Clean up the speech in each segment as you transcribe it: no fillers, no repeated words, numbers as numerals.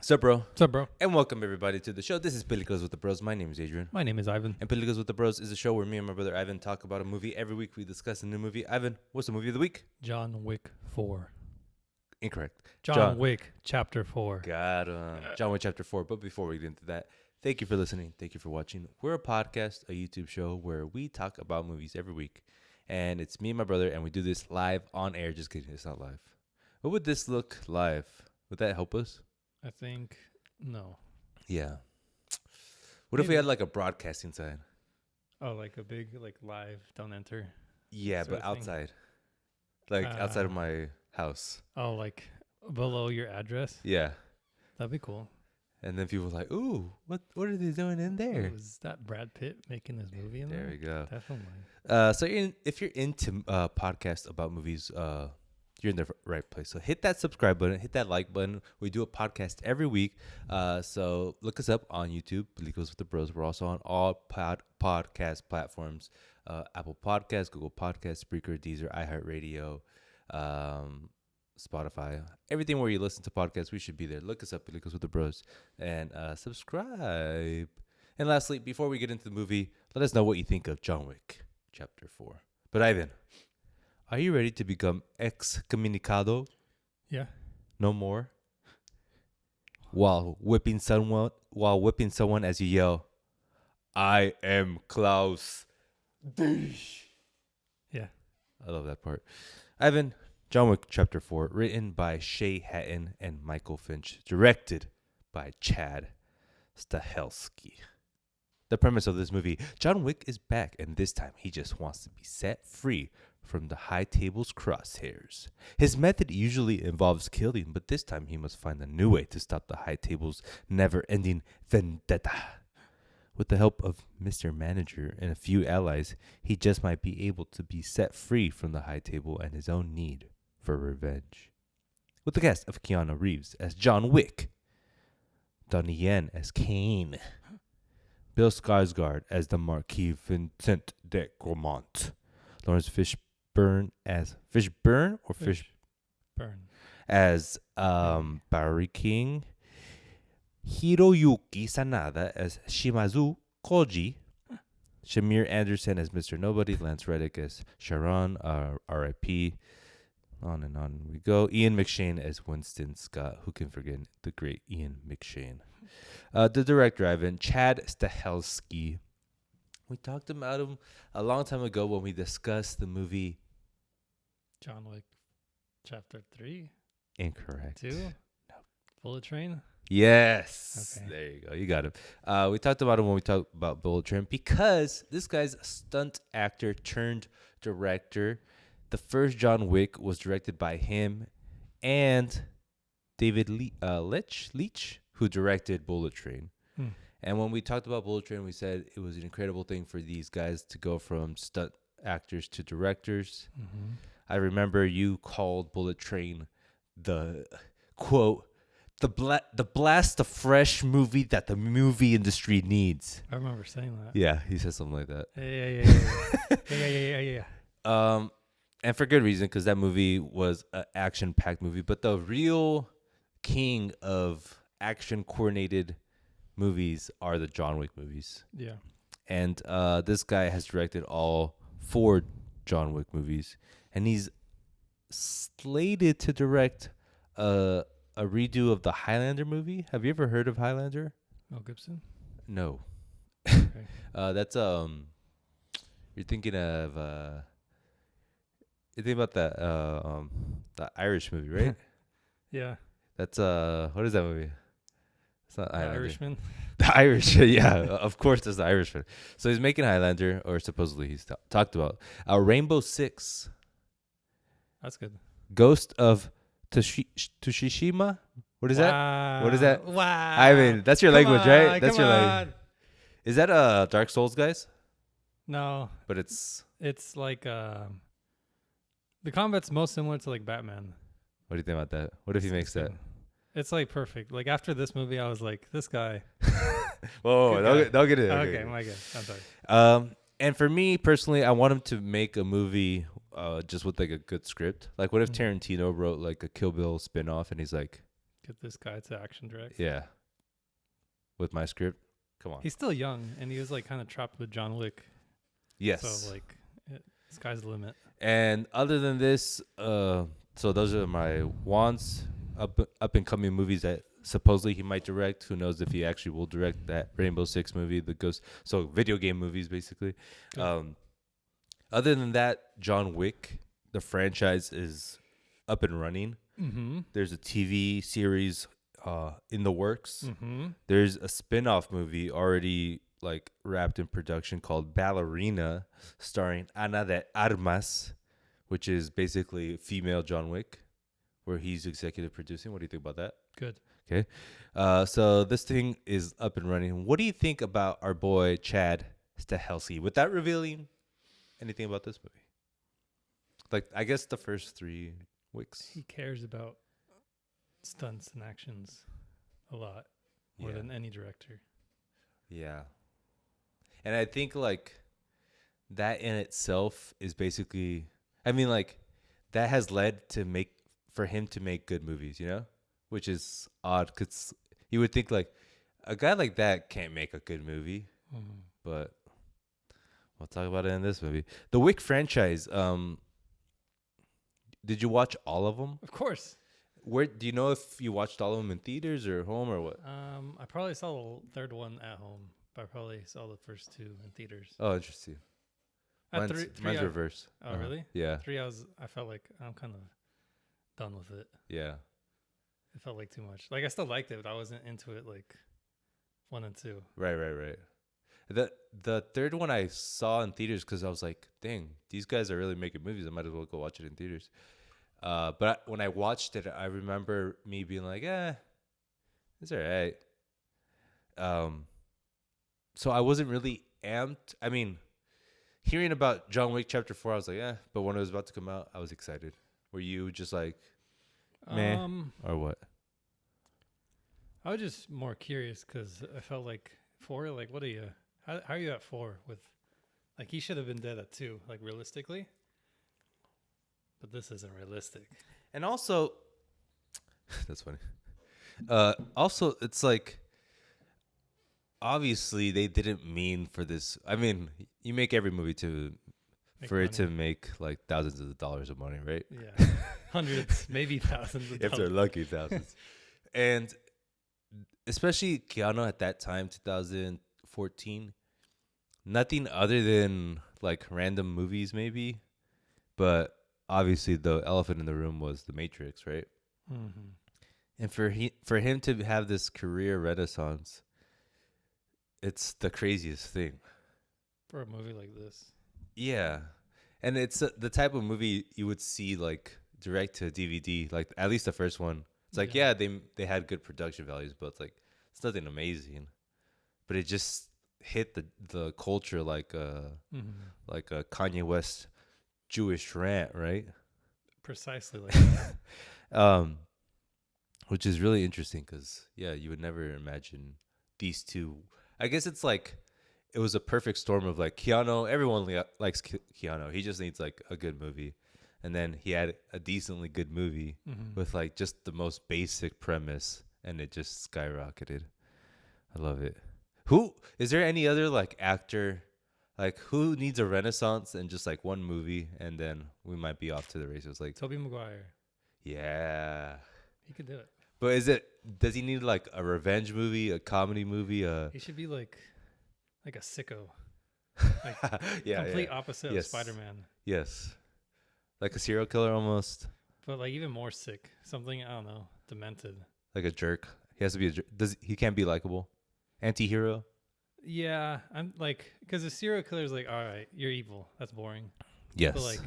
Sup, bro? What's up, bro? And welcome everybody to the show. This is Peliculas with the Bros. My name is Adrian. My name is Ivan. And Peliculas with the Bros is a show where me and my brother Ivan talk about a movie. Every week we discuss a new movie. Ivan, what's the movie of the week? John Wick 4. Incorrect. John Wick Chapter 4. Got him. John Wick Chapter 4. But before we get into that, thank you for listening. Thank you for watching. We're a podcast, a YouTube show where we talk about movies every week. And it's me and my brother, and we do this live on air. Just kidding, it's not live. What would this look live? Would that help us? I think, no. Yeah. What if we had like a broadcasting sign? Oh, like a big, like live, don't enter. Yeah, sort but of thing? outside. Like outside of my house. Oh, like below your address? Yeah. That'd be cool. And then people were like, ooh, what are they doing in there? Is that Brad Pitt making this movie in there? There we go. Definitely. So if you're into podcasts about movies, you're in the right place. So hit that subscribe button, hit that like button. We do a podcast every week. So look us up on YouTube, Peliculas with the Bros. We're also on all podcast platforms, Apple Podcasts, Google Podcasts, Spreaker, Deezer, iHeartRadio, Spotify. Everything where you listen to podcasts, we should be there. Look us up, Peliculas with the Bros. And subscribe. And lastly, before we get into the movie, let us know what you think of John Wick Chapter 4. But Ivan, are you ready to become excommunicado? Yeah. No more? While whipping someone as you yell, I am Klaus. Yeah. I love that part. Ivan, John Wick Chapter 4, written by Shay Hatton and Michael Finch, directed by Chad Stahelski. The premise of this movie, John Wick is back, and this time he just wants to be set free from the High Table's crosshairs. His method usually involves killing, but this time he must find a new way to stop the High Table's never-ending vendetta. With the help of Mr. Manager and a few allies, he just might be able to be set free from the High Table and his own need for revenge. With the cast of Keanu Reeves as John Wick, Donnie Yen as Kane, Bill Skarsgård as the Marquis Vincent de Gramont, Lawrence Fishburne as Fishburne as Barry King, Hiroyuki Sanada as Shimazu Koji, Shamir Anderson as Mr. Nobody, Lance Reddick as Sharon, R.I.P., on we go. Ian McShane as Winston Scott. Who can forget the great Ian McShane? The director, Ivan, Chad Stahelski. We talked about him a long time ago when we discussed the movie John Wick Chapter 3? Incorrect. 2? No. Bullet Train? Yes. Okay. There you go. You got him. We talked about him when we talked about Bullet Train because this guy's a stunt actor turned director. The first John Wick was directed by him and David Leitch, who directed Bullet Train. And when we talked about Bullet Train, we said it was an incredible thing for these guys to go from stunt actors to directors. Mm-hmm. I remember you called Bullet Train the, quote, the blast of fresh movie that the movie industry needs. I remember saying that. Yeah, he said something like that. Yeah. And for good reason, because that movie was an action-packed movie. But the real king of action-coordinated movies are the John Wick movies. Yeah. And this guy has directed all 4 John Wick movies. And he's slated to direct a redo of the Highlander movie. Have you ever heard of Highlander? Mel Gibson? No. Okay. That's you're thinking of you think about the Irish movie, right? Yeah. That's what is that movie? It's not The Highlander. Irishman? The Irish, yeah, of course there's the Irishman. So he's making Highlander, or supposedly he's talked about. Rainbow Six. That's good. Ghost of Tsushima? What is that? What is that? Wow. I mean, that's your language, right? That's your language. language. Is that Dark Souls, guys? No. But it's like the combat's most similar to like Batman. What do you think about that? What if he makes that? It's like perfect. Like after this movie, I was like, this guy. Whoa, don't get it. Okay, my God. I'm sorry. And for me personally, I want him to make a movie just with like a good script. Like what if Tarantino wrote like a Kill Bill spinoff and he's like, Get this guy to action direct. Yeah. With my script. Come on. He's still young, and he was like kind of trapped with John Wick. Yes. So like, sky's the limit. And other than this, so those are my wants, up and coming movies that supposedly he might direct. Who knows if he actually will direct that Rainbow Six movie, the Ghost. So video game movies, basically. Other than that, John Wick, the franchise is up and running. Mm-hmm. There's a TV series in the works. Mm-hmm. There's a spin-off movie already like wrapped in production called Ballerina, starring Ana de Armas, which is basically female John Wick, where he's executive producing. What do you think about that? Good. Okay. So this thing is up and running. What do you think about our boy Chad Stahelski? Without revealing anything about this movie. Like, I guess the first 3 weeks. He cares about stunts and actions a lot more than any director. Yeah. And I think, like, that in itself is basically, I mean, like, that has led to for him to make good movies, you know? Which is odd, because you would think, like, a guy like that can't make a good movie. Mm. But we'll talk about it in this movie. The Wick franchise, did you watch all of them? Of course. Where do you know if you watched all of them in theaters or home or what? I probably saw the third one at home, but I probably saw the first 2 in theaters. Oh, interesting. At Mine's reverse. Oh, really? Yeah. 3, I felt like I'm kind of done with it. Yeah. It felt like too much. Like, I still liked it, but I wasn't into it like 1 and 2. Right. The third one I saw in theaters because I was like, dang, these guys are really making movies. I might as well go watch it in theaters. But when I watched it, I remember me being like, it's all right. So I wasn't really amped. I mean, hearing about John Wick Chapter 4, I was like, but when it was about to come out, I was excited. Were you just like, meh, or what? I was just more curious because I felt like 4, like, what are you, how are you at 4 with, like, he should have been dead at 2, like, realistically. But this isn't realistic. And also, that's funny. Also, it's like, obviously, they didn't mean for this. I mean, you make every movie it to make like thousands of dollars of money, right? Yeah, hundreds, maybe thousands. Of if they're lucky, thousands. And especially Keanu at that time, 2014, nothing other than like random movies, maybe. But obviously, the elephant in the room was The Matrix, right? Mm-hmm. And for him to have this career renaissance, it's the craziest thing. For a movie like this. Yeah. And it's the type of movie you would see like direct to DVD, like at least the first one. It's like, they had good production values, but it's like, it's nothing amazing. But it just hit the culture like a Kanye West Jewish rant, right? Precisely like that. Which is really interesting because, you would never imagine these two. I guess it's like it was a perfect storm of like Keanu. Everyone likes Keanu. He just needs like a good movie. And then he had a decently good movie with like just the most basic premise, and it just skyrocketed. I love it. Is there any other like actor, like who needs a renaissance and just like one movie, and then we might be off to the races? Like Tobey Maguire. Yeah. He could do it. But does he need like a revenge movie, a comedy movie? He should be like a sicko. Like complete opposite of Spider-Man. Yes. Like a serial killer almost. But like even more sick. Something, I don't know, demented. Like a jerk. He has to be a jerk. He can't be likable. Anti-hero? Yeah, I'm like, because a serial killer is like, all right, you're evil. That's boring. Yes. But like,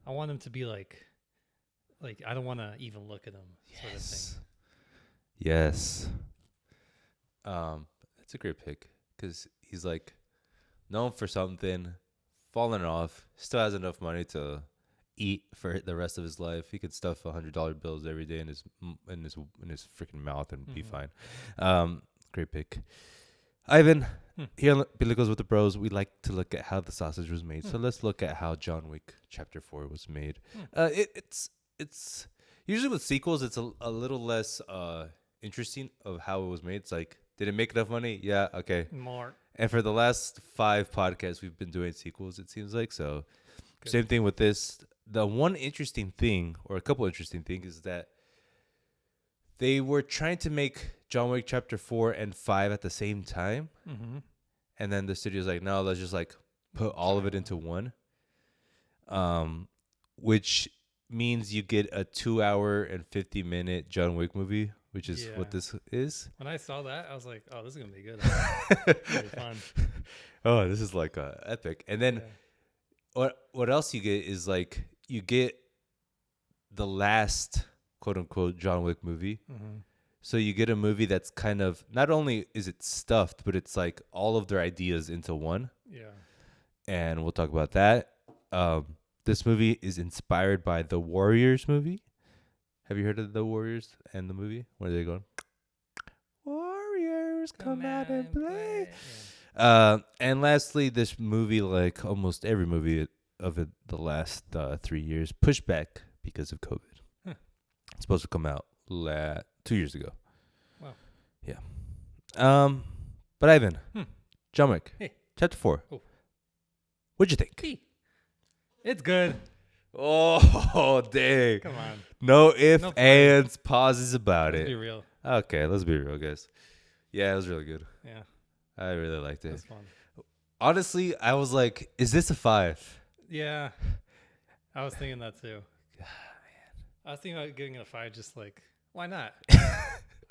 I want him to be like I don't want to even look at him. Sort of thing. Yes. It's a great pick because he's like known for something, fallen off, still has enough money to eat for the rest of his life. He could stuff $100 bills every day in his freaking mouth and be fine. Great pick. Ivan, here on Peliculas with the Bros, we like to look at how the sausage was made. So let's look at how John Wick Chapter 4 was made. It's Usually with sequels, it's a little less interesting of how it was made. It's like, did it make enough money? Yeah, okay. More. And for the last 5 podcasts, we've been doing sequels, it seems like. So Good. same thing with this. The one interesting thing, or a couple interesting things, is that they were trying to make John Wick Chapter 4 and 5 at the same time. Mm-hmm. And then the studio's like, no, let's just like put all of it into one. Which means you get a 2-hour and 50-minute John Wick movie, which is what this is. When I saw that, I was like, oh, this is going to be good. It's gonna be fun. Oh, this is like epic. And then what else you get is like you get the last quote unquote John Wick movie. Mm-hmm. So you get a movie that's kind of, not only is it stuffed, but it's like all of their ideas into one. Yeah. And we'll talk about that. This movie is inspired by the Warriors movie. Have you heard of the Warriors and the movie? Where are they going? Warriors, come out and play. Yeah. And lastly, this movie, like almost every movie of it the last 3 years, pushed back because of COVID. Huh. It's supposed to come out 2 years ago. Wow. Yeah. But Ivan, John Wick, hey. Chapter 4. Oh. What'd you think? Hey. It's good. Oh, dang. Come on. No ifs, ands, pauses about Let's it. be real. Okay, let's be real, guys. Yeah, it was really good. Yeah. I really liked it. That's fun. Honestly, I was like, is this a 5? Yeah. I was thinking that too. God, man. I was thinking about giving it a 5, just like, why not?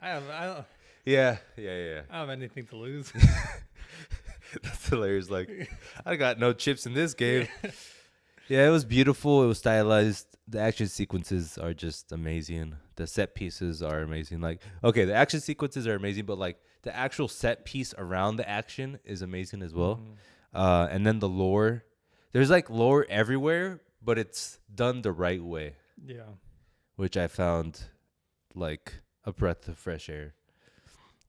I don't. Yeah. I don't have anything to lose. That's hilarious. Like, I got no chips in this game. Yeah, it was beautiful. It was stylized. The action sequences are just amazing. The set pieces are amazing. Like, okay, the action sequences are amazing, but like the actual set piece around the action is amazing as well. Mm-hmm. And then the lore. There's like lore everywhere, but it's done the right way. Yeah. Which I found like a breath of fresh air.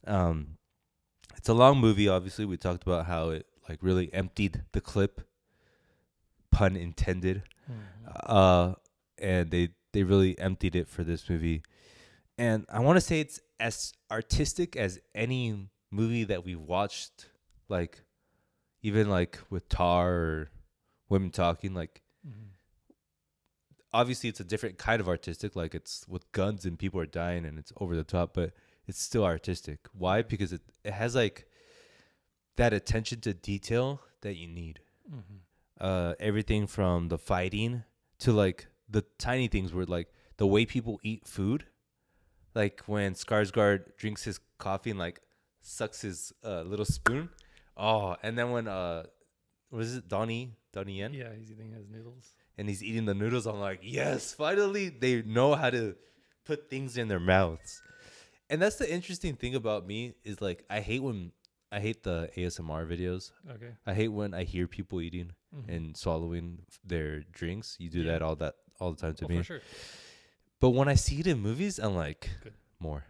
It's a long movie, obviously. We talked about how it like really emptied the clip. Pun intended. Mm-hmm. And they really emptied it for this movie. And I want to say it's as artistic as any movie that we've watched, like even like with Tar or Women Talking, like obviously it's a different kind of artistic, like it's with guns and people are dying and it's over the top, but it's still artistic. Why? Because it has like that attention to detail that you need. Everything from the fighting to like the tiny things where like the way people eat food, like when Skarsgård drinks his coffee and like sucks his little spoon. Oh, and then when was it Donnie Yen? Yeah, he's eating his noodles. And he's eating the noodles. I'm like, yes, finally they know how to put things in their mouths. And that's the interesting thing about me is like I hate the ASMR videos. Okay. I hate when I hear people eating and swallowing their drinks. You do that all the time to me. For sure. But when I see it in movies, I'm like, good. More.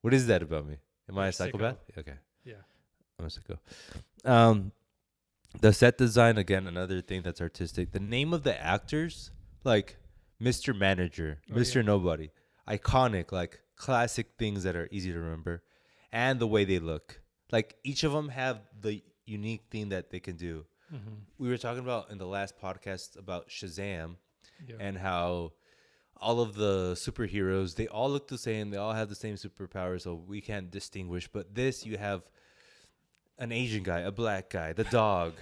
What is that about me? Am I a psychopath? Sicko. Okay. Yeah. I'm a sicko. The set design, again, another thing that's artistic. The name of the actors, like Mr. Manager, Mr. Nobody, iconic, like classic things that are easy to remember, and the way they look. Like each of them have the unique thing that they can do. We were talking about in the last podcast about Shazam and how all of the superheroes, they all look the same. They all have the same superpowers, so we can't distinguish. But this, you have an Asian guy, a black guy, the dog,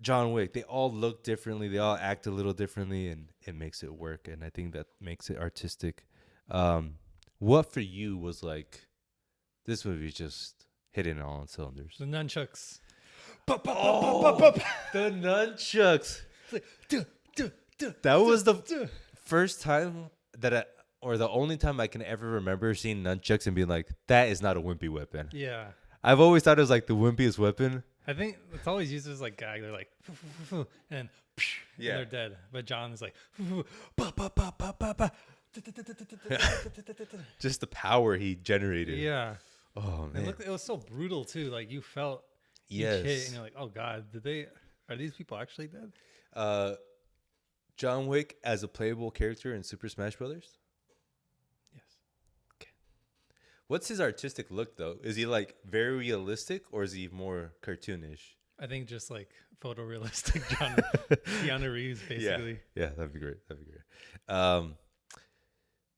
John Wick. They all look differently. They all act a little differently, and it makes it work. And I think that makes it artistic. What for you was like, this movie just hitting all on cylinders? The nunchucks. The nunchucks. That was the first time or the only time I can ever remember seeing nunchucks and being like, that is not a wimpy weapon. Yeah. I've always thought it was like the wimpiest weapon. I think it's always used as like gag. They're like, and they're dead. But John is like, just the power he generated. Yeah. Oh man. It was so brutal too. Like you felt each hit and you're like, oh God, are these people actually dead? John Wick as a playable character in Super Smash Brothers? Yes. What's his artistic look though? Is he like very realistic or is he more cartoonish? I think just like photorealistic Keanu Reeves, basically. Yeah, that'd be great.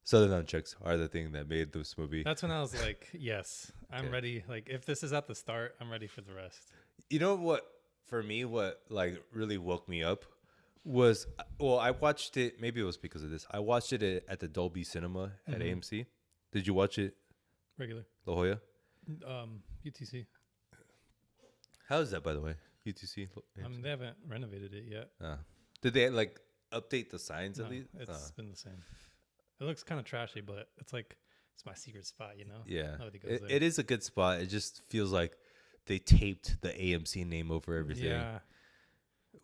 So the nunchucks are the thing that made this movie. That's when I was like, yes, I'm Okay. ready. Like, if this is at the start, I'm ready for the rest. You know what? For me, what like really woke me up was I watched it. Maybe it was because of this. I watched it at the Dolby Cinema at Mhm. AMC. Did you watch it, Regular. La Jolla? UTC. How is that, by the way? UTC. I mean, they haven't renovated it yet. Did they like update the signs No, at least? it's been the same. It looks kind of trashy, but it's like it's my secret spot, you know? Yeah, Nobody goes there. it is a good spot. It just feels like they taped the AMC name over everything. Yeah,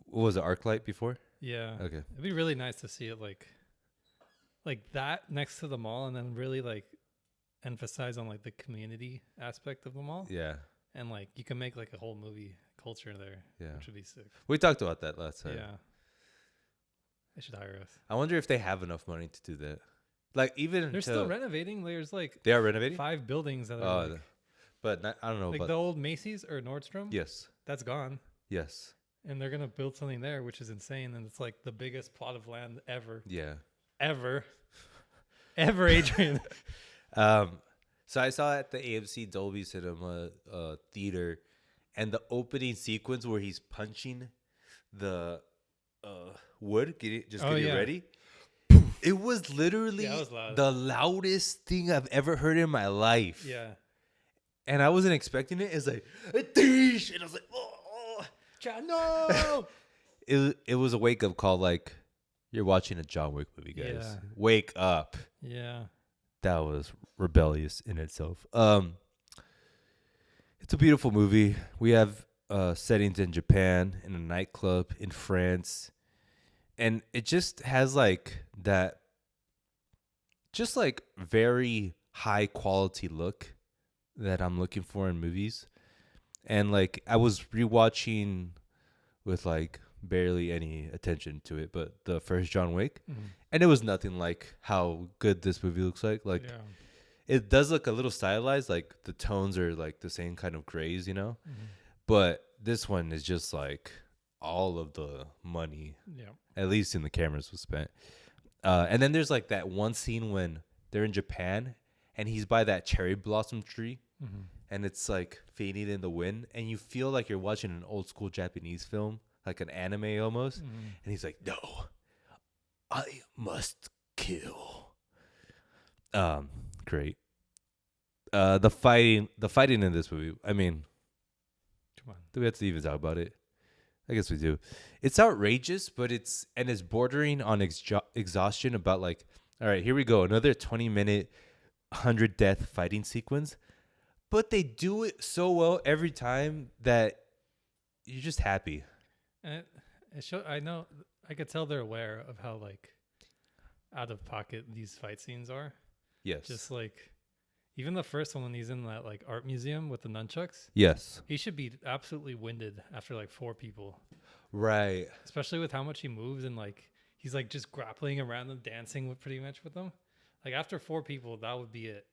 What was it, ArcLight before? yeah. Okay. It'd be really nice to see it like that next to the mall, and then really like emphasize on like the community aspect of the mall, Yeah, and like you can make like a whole movie culture there, yeah. which would be sick. We talked about that last time. Yeah, they should hire us. I wonder if they have enough money to do that. Like even They're still renovating. There's like they are renovating. 5 buildings that are like, But I don't know. like but the old Macy's or Nordstrom. yes, That's gone. yes, And they're gonna build something there, which is insane. And it's like the biggest plot of land ever, yeah. ever, Adrian. So I saw at the AMC Dolby Cinema theater, and the opening sequence where he's punching the wood, getting yeah. ready. It was literally Yeah, it was loud. the loudest thing I've ever heard in my life. Yeah. And I wasn't expecting it. It's like, "Deesh," and I was like, oh. No. It was a wake up call. Like, you're watching a John Wick movie, guys. Yeah. Wake up. Yeah. That was rebellious in itself. It's a beautiful movie. We have settings in Japan, in a nightclub, in France. And it just has like that, just like very high quality look that I'm looking for in movies. And like I was rewatching with like barely any attention to it, but the first John Wick, and it was nothing like how good this movie looks like. Like Yeah. it does look a little stylized, like the tones are like the same kind of grays, you know. But this one is just like all of the money, Yeah. at least in the cameras, was spent. And then there's like that one scene when they're in Japan and he's by that cherry blossom tree, and it's like fading in the wind, and you feel like you're watching an old school Japanese film, like an anime almost. And he's like, "No, I must kill." Great. The fighting in this movie. I mean, Come on. do we have to even talk about it? I guess we do. It's outrageous, but it's bordering on exhaustion. About like, all right, here we go, another 20-minute 100 death fighting sequence, but they do it so well every time that you're just happy. And it show. I know. I could tell they're aware of how like out of pocket these fight scenes are. Yes. Just like even the first one when he's in that like art museum with the nunchucks, Yes. he should be absolutely winded after like 4 people, Right. especially with how much he moves and like he's like just grappling around them, dancing with pretty much with them. Like after 4 people, that would be it.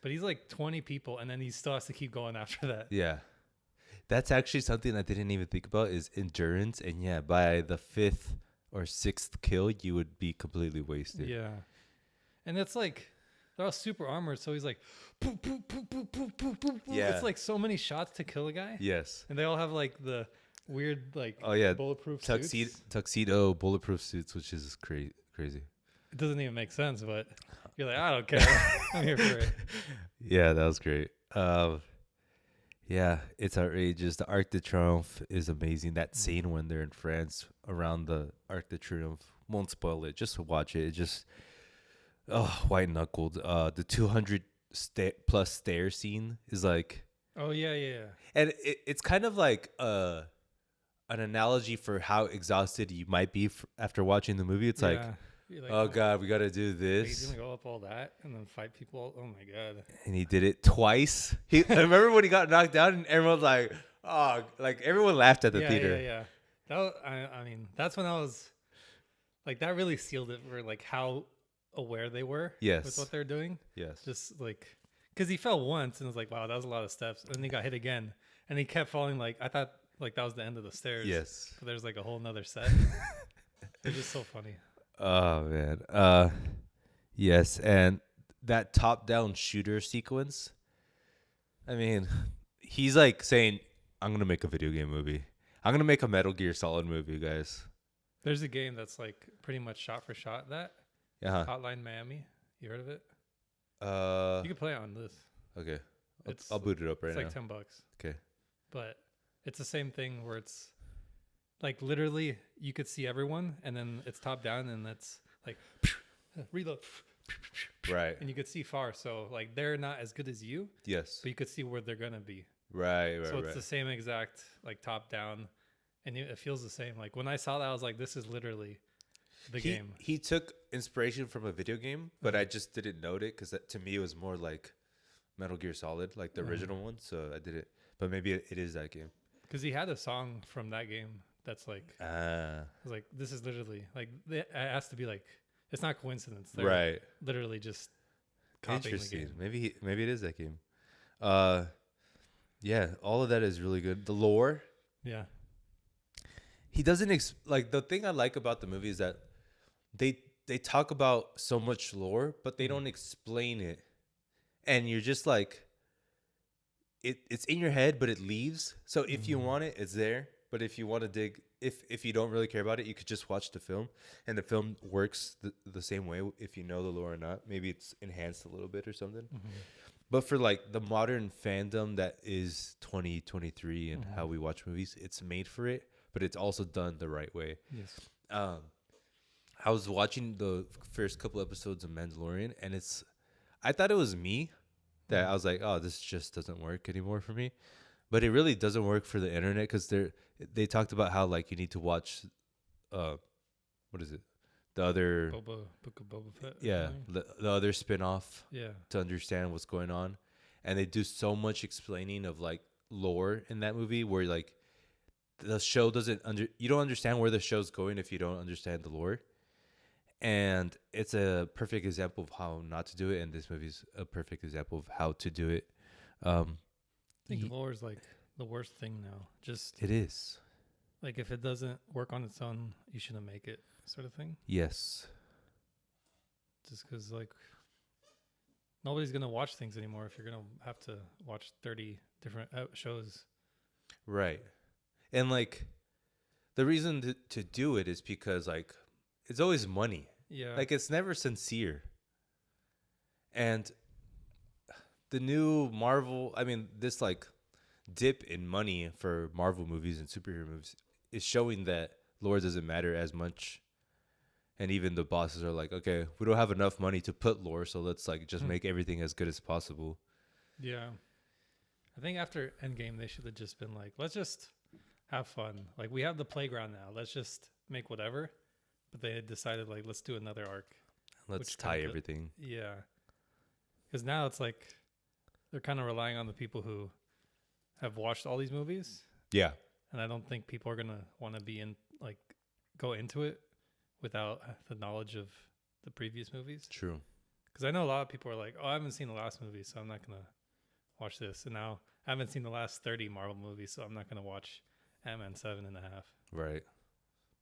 But he's like 20 people, and then he still has to keep going after that. Yeah. That's actually something I didn't even think about, is endurance. And yeah, by the 5th or 6th kill, you would be completely wasted. Yeah. And it's like they're all super armored, so he's like poof, poof, poof, poof, poof, poof, poof. Yeah. It's like so many shots to kill a guy. Yes. And they all have like the weird like bulletproof suits. Tuxedo bulletproof suits, which is crazy. It doesn't even make sense, but you're like, I don't care. I'm here for it. Yeah, that was great. Yeah, it's outrageous. The Arc de Triomphe is amazing. That scene when they're in France around the Arc de Triomphe, won't spoil it. Just watch it. It just, white knuckled. The 200 plus stair scene is like, Oh yeah. and it's kind of like an analogy for how exhausted you might be after watching the movie. It's like, You're like, oh God, we got to do he's this. gonna go up all that and then fight people. Oh my God. And he did it twice. I remember when he got knocked down and everyone's like, oh, like everyone laughed at the theater. Yeah. That was, I mean, that's when I was like that really sealed it for like how aware they were with Yes. what they're doing. Yes. Just like, because he fell once and was like, wow, that was a lot of steps. And then he got hit again. And he kept falling. Like, I thought like that was the end of the stairs. Yes. But there's like a whole nother set. It's just so funny. Oh man. Yes, and that top-down shooter sequence. I mean, he's like saying, "I'm gonna make a video game movie. I'm gonna make a Metal Gear Solid movie, guys." There's a game that's like pretty much shot for shot that. Yeah. Hotline Miami. You heard of it? Uh. You can play it on this. Okay. It's I'll boot it up right It's now. like $10. Okay. But it's the same thing where it's like literally you could see everyone and then it's top down and it's like reload Right. and you could see far. So like they're not as good as you, Yes. but you could see where they're gonna be. Right. Right. So it's right. the same exact like top down, and it feels the same. Like when I saw that, I was like, this is literally the game. He took inspiration from a video game, but I just didn't note it because to me it was more like Metal Gear Solid, like the original one. So I did it, but maybe it is that game. Because he had a song from that game that's like, I was like, this is literally like it has to be like, it's not coincidence. They're Right. literally just copying the Interesting. game. Maybe it is that game. Yeah, all of that is really good. The lore. Yeah. He doesn't like the thing I like about the movie is that they talk about so much lore, but they don't explain it, and you're just like, it's in your head, but it leaves. So if you want it, it's there. But if you want to dig, if you don't really care about it, you could just watch the film, and the film works the same way if you know the lore or not. Maybe it's enhanced a little bit or something. But for like the modern fandom that is 2023 and how we watch movies, it's made for it, but it's also done the right way. Yes. I was watching the first couple episodes of Mandalorian, and I thought it was me that I was like, oh, this just doesn't work anymore for me. But it really doesn't work for the internet because they talked about how like you need to watch, what is it? The other Book of Boba Fett. yeah, the other spinoff Yeah. to understand what's going on, and they do so much explaining of like lore in that movie where like the show you don't understand where the show's going if you don't understand the lore. And it's a perfect example of how not to do it, and this movie's a perfect example of how to do it. I think lore is like the worst thing now. Just It is. like if it doesn't work on its own, you shouldn't make it, sort of thing. Yes. Just because like nobody's gonna watch things anymore if you're gonna have to watch 30 different shows. Right. And like the reason to do it is because like it's always money. Yeah. Like it's never sincere. And the new Marvel, I mean, this like dip in money for Marvel movies and superhero movies is showing that lore doesn't matter as much. And even the bosses are like, okay, we don't have enough money to put lore, so let's like just make everything as good as possible. Yeah. I think after Endgame, they should have just been like, let's just have fun. Like we have the playground now. Let's just make whatever. But they had decided like, let's do another arc. Let's tie everything. Yeah. Because now it's like they're kind of relying on the people who have watched all these movies. Yeah. And I don't think people are going to want to be in, like, go into it without the knowledge of the previous movies. True. Because I know a lot of people are like, oh, I haven't seen the last movie, so I'm not going to watch this. And now I haven't seen the last 30 Marvel movies, so I'm not going to watch Ant-Man 7.5. Right.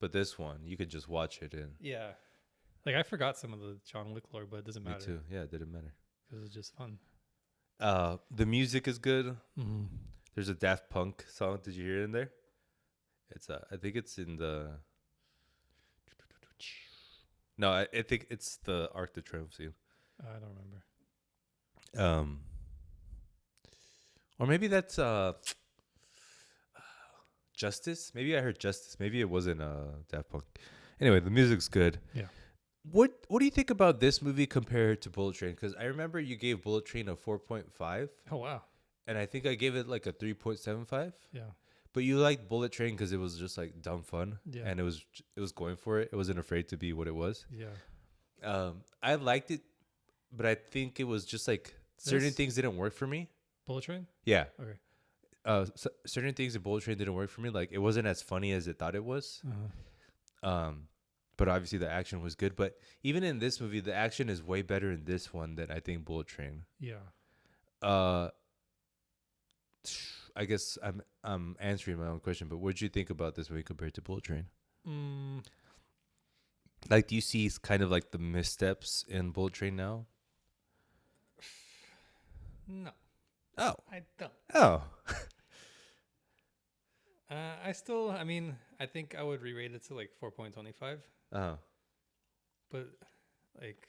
But this one, you could just watch it and. Yeah. Like, I forgot some of the John Wick lore, but it doesn't matter. Me too. Yeah, it didn't matter. Because it's just fun. The music is good. Mm-hmm. There's a Daft Punk song. Did you hear it in there? It's I think it's in the. No, I think it's the Arc de Triomphe scene. I don't remember. Or maybe that's Justice. Maybe I heard Justice. Maybe it wasn't Daft Punk. Anyway, the music's good. Yeah. What do you think about this movie compared to Bullet Train? Because I remember you gave Bullet Train a 4.5. Oh, wow. And I think I gave it like a 3.75. Yeah. But you liked Bullet Train because it was just like dumb fun. Yeah. And it was going for it. It wasn't afraid to be what it was. Yeah. I liked it, but I think it was just like certain things didn't work for me. Bullet Train? Yeah. Okay. Certain things in Bullet Train didn't work for me. Like it wasn't as funny as it thought it was. Uh-huh. but obviously the action was good. But even in this movie, the action is way better in this one than I think Bullet Train. Yeah. Uh, I guess I'm answering my own question, but what did you think about this movie compared to Bullet Train? Mm, Like, do you see kind of like the missteps in Bullet Train now? no, Oh, I don't. oh, I mean, I think I would re-rate it to like 4.25, oh, but like,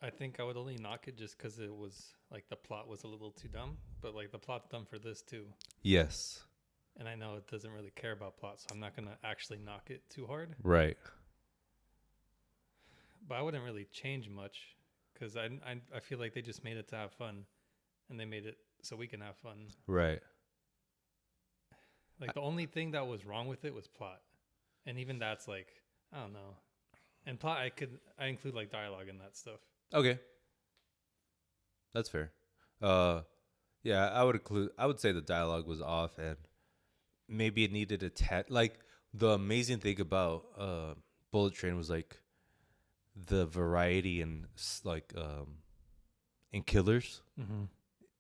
I think I would only knock it just because it was like the plot was a little too dumb. But like the plot's dumb for this too, yes, and I know it doesn't really care about plot, so I'm not gonna actually knock it too hard. right, But I wouldn't really change much because I feel like they just made it to have fun, and they made it so we can have fun. right. Like the only thing that was wrong with it was plot, and even that's like I don't know. And plot, I include like dialogue in that stuff. Okay, that's fair. Yeah, I would say the dialogue was off, and maybe it needed a like the amazing thing about Bullet Train was like the variety in in killers Mm-hmm.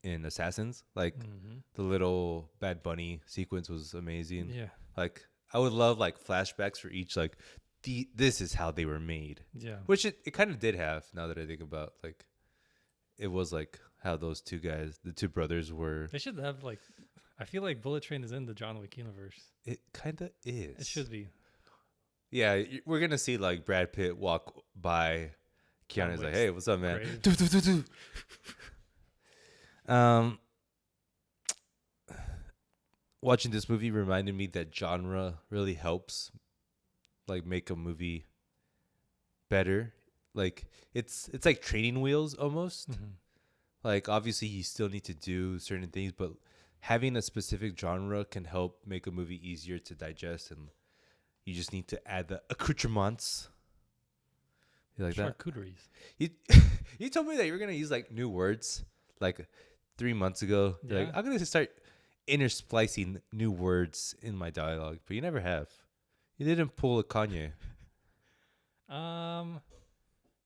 in assassins. Like Mm-hmm. the little Bad Bunny sequence was amazing. Yeah, Like I would love like flashbacks for each like this is how they were made, yeah. which it kind of did have. Now that I think about like it was like how those two guys, the two brothers were. They should have like. I feel like Bullet Train is in the John Wick universe. It kind of is. It should be. Yeah, we're gonna see like Brad Pitt walk by. John Keanu's like, Wick's "Hey, what's up, man?" grave. Do, do, do, do. Um, watching this movie reminded me that genre really helps, like, make a movie better. Like, it's like training wheels almost. Mm-hmm. Like, obviously, you still need to do certain things, but having a specific genre can help make a movie easier to digest, and you just need to add the accoutrements. You like that? Charcuteries. You you told me that you were gonna use like new words like 3 months ago. You're like, Yeah. I'm gonna start intersplicing new words in my dialogue, but you never have. You didn't pull a Kanye.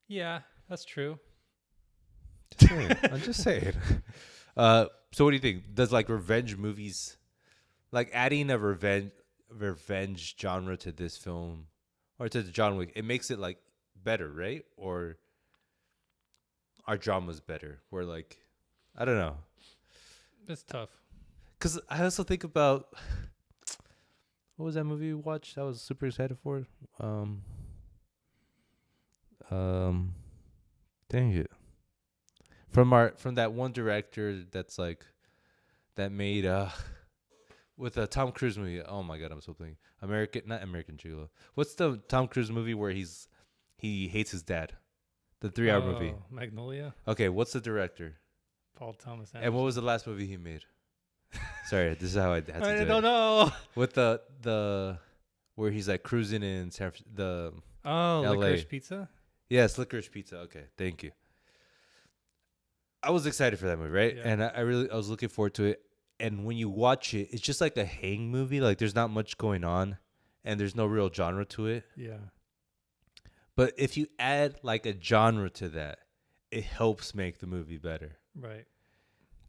Yeah, that's true. Just saying. I'm just saying. So what do you think? Does like revenge movies, like adding a revenge genre to this film or to the John Wick, it makes it like better, right? Or our drama's better? Where like, I don't know. It's tough. Because I also think about what was that movie we watched? I was super excited for. Dang it. From that one director that's like that made with a Tom Cruise movie. Oh my god, I'm so thinking not American Gigolo. What's the Tom Cruise movie where he hates his dad? The 3 hour movie. Magnolia. Okay, what's the director? Paul Thomas Anderson. And what was the last movie he made? Sorry, this is how I had to do I it. don't know. With the where he's like cruising in the Oh, LA. Licorice Pizza. Yes, Licorice Pizza. Okay, thank you. I was excited for that movie, right? Yeah. And I was looking forward to it. And when you watch it, it's just like a hang movie. Like there's not much going on, and there's no real genre to it. Yeah. But if you add like a genre to that, it helps make the movie better. Right.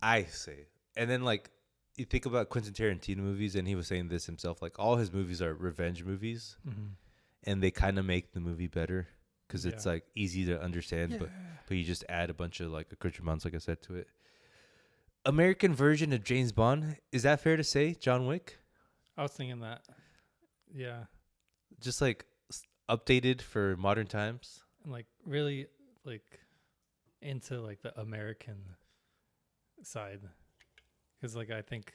I say. And then like you think about Quentin Tarantino movies, and he was saying this himself. Like all his movies are revenge movies, Mm-hmm. and they kind of make the movie better because it's Yeah. like easy to understand. Yeah. But you just add a bunch of like accoutrements, like I said, to it. American version of James Bond, is that fair to say? John Wick, I was thinking that. Yeah. just like updated for modern times. And like really like into like the American side. Because like I think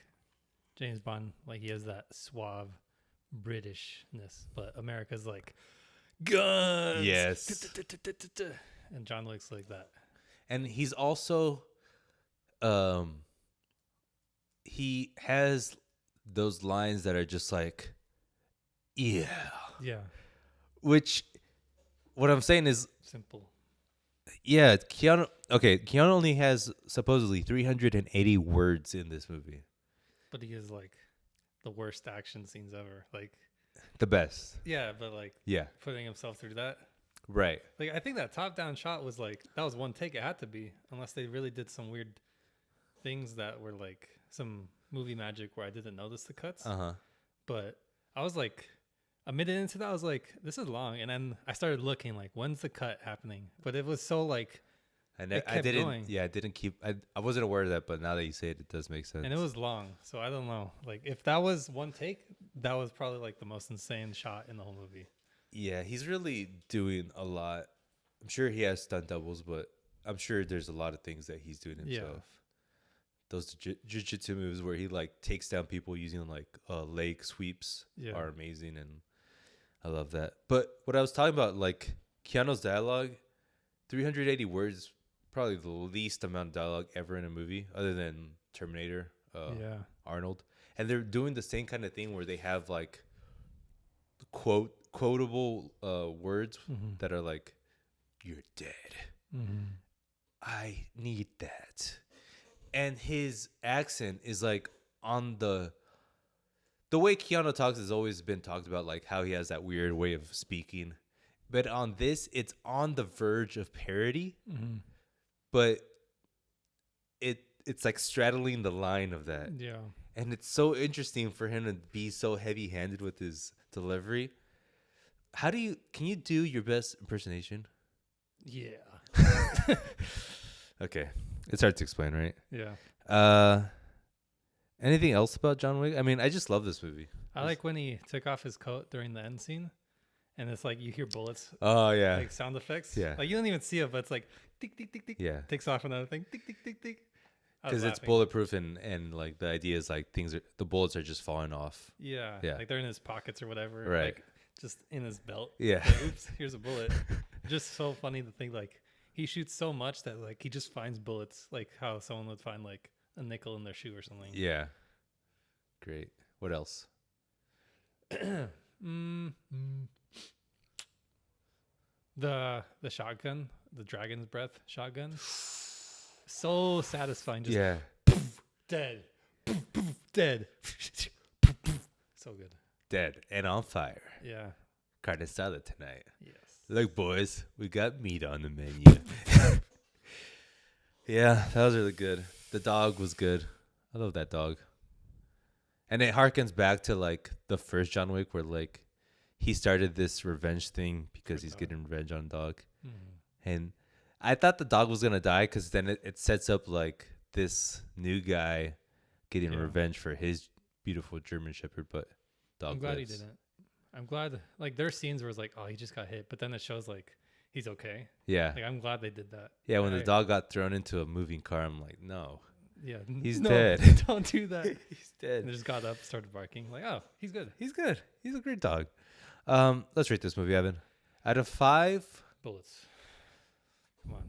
James Bond, like he has that suave Britishness, but America's like guns. Yes. And John Wick's like that. And he's also, he has those lines that are just like, yeah. Yeah. Which, what I'm saying is, Simple. yeah, Keanu. Okay, Keanu only has supposedly 380 words in this movie. But he is like the worst action scenes ever. Like the best. Yeah, but like Yeah. putting himself through that. Right. Like I think that top down shot was like that was one take. It had to be, unless they really did some weird things that were like some movie magic where I didn't notice the cuts. Uh-huh. But I was like a minute into that, I was like, this is long. And then I started looking like, when's the cut happening? But it was so like, it I kept didn't. going. Yeah, I didn't keep. I wasn't aware of that, but now that you say it, it does make sense. And it was long. So I don't know. Like if that was one take, that was probably like the most insane shot in the whole movie. Yeah, he's really doing a lot. I'm sure he has stunt doubles, but I'm sure there's a lot of things that he's doing himself. Yeah. Those jiu-jitsu moves where he like takes down people using like leg sweeps are amazing, and I love that. But what I was talking about, like Keanu's dialogue, 380 words, probably the least amount of dialogue ever in a movie, other than Terminator, Arnold. And they're doing the same kind of thing where they have like quotable words that are like, "You're dead. I need that." And his accent is like on the way Keanu talks has always been talked about, like how he has that weird way of speaking. But on this, it's on the verge of parody, but it's like straddling the line of that. Yeah. And it's so interesting for him to be so heavy-handed with his delivery. Can you do your best impersonation? Yeah. Okay. It's hard to explain, right? Yeah. Anything else about John Wick? I mean, I just love this movie. I like when he took off his coat during the end scene, and it's like you hear bullets. Oh yeah. Like sound effects. Yeah. Like you don't even see it, but it's like tick tick tick tick. Yeah. Takes off another thing. Tick tick tick tick. Because it's bulletproof, and like the idea is like the bullets are just falling off. Yeah. Yeah. Like they're in his pockets or whatever. Right. Like just in his belt. Yeah. Like, oops, here's a bullet. Just so funny to think like he shoots so much that like he just finds bullets, like how someone would find like a nickel in their shoe or something. Yeah. Great. What else? The shotgun, the dragon's breath shotgun. So satisfying. Just Yeah. dead. Dead. So good. Dead and on fire. Yeah. Carne asada tonight. Yes. Look, boys, we got meat on the menu. Yeah, that was really good. The dog was good. I love that dog. And it harkens back to like the first John Wick, where like he started this revenge thing because he's getting revenge on dog. And I thought the dog was gonna die because then it sets up like this new guy getting revenge for his beautiful German Shepherd, but dog. I'm glad lives. he didn't. I'm glad like there are scenes where it's like, oh, he just got hit, but then it shows like he's okay. Yeah. Like I'm glad they did that. Yeah, when the dog got thrown into a moving car, I'm like, no. Yeah. He's no, dead. Don't do that. He's dead. And they just got up, started barking. Like, oh, he's good. He's good. He's a great dog. Let's rate this movie, Evan. Out of 5. Bullets. Come on.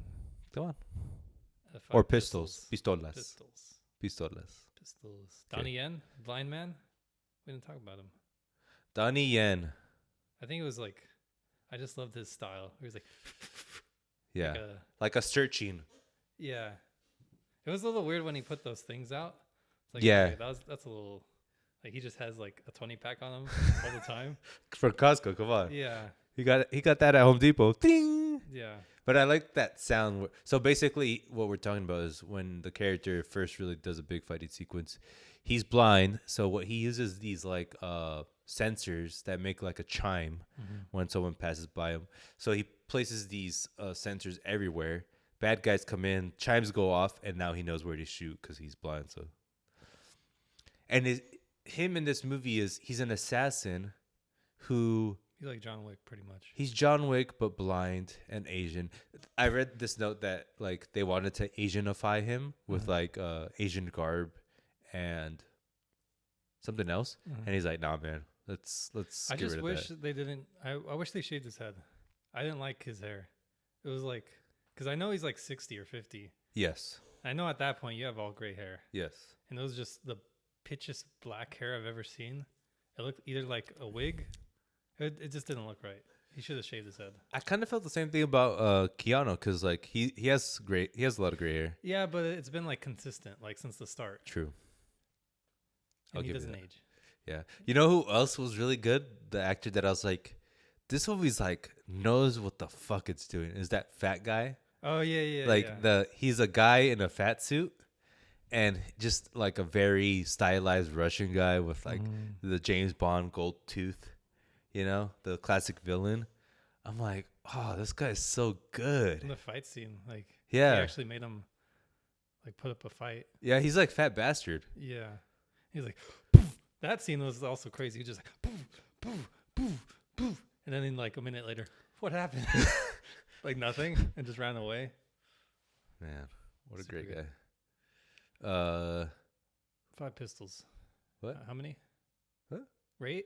Come on. Out of 5 Or pistols. Pistolas. Pistols. Pistolas. Donnie Yen, blind man. We didn't talk about him. Donnie Yen. I think it was like, I just loved his style. He was like, Yeah. Like a searching. yeah. It was a little weird when he put those things out. It's like, Yeah. okay, that's a little, like he just has like a 20 pack on him all the time. For Costco, come on. Yeah. He got that at Home Depot. Ding. Yeah. But I like that sound. So basically, what we're talking about is when the character first really does a big fighting sequence, he's blind. So what he uses these like sensors that make like a chime when someone passes by him. So he places these sensors everywhere. Bad guys come in, chimes go off, and now he knows where to shoot because he's blind. So, and him in this movie he's an assassin who. He's like John Wick, pretty much. He's John Wick, but blind and Asian. I read this note that like they wanted to Asianify him with like Asian garb and something else, and he's like, "Nah, man, let's." I get just rid of wish that. they didn't. I wish they shaved his head. I didn't like his hair. It was like, because I know he's like 60 or 50. Yes. I know at that point you have all gray hair, Yes. and it was just the pitchiest black hair I've ever seen. It looked either like a wig. It just didn't look right. He should have shaved his head. I kind of felt the same thing about Keanu because like he has a lot of gray hair. Yeah, but it's been like consistent, like since the start. True. And he doesn't age. Yeah. You know who else was really good? The actor that I was like, this movie's like knows what the fuck it's doing. Is that fat guy? Oh yeah, Like he's a guy in a fat suit and just like a very stylized Russian guy with like the James Bond gold tooth, the classic villain. I'm like, oh, this guy is so good. in the fight scene, like Yeah. he actually made him like put up a fight. Yeah, he's like fat bastard. Yeah, he's like, poof. That scene was also crazy. He just like poof, poof, poof, poof, and then in like a minute later, what happened? Like nothing, and just ran away. Man, what a Super great good. guy. 5 pistols. What? How many? What? Rate?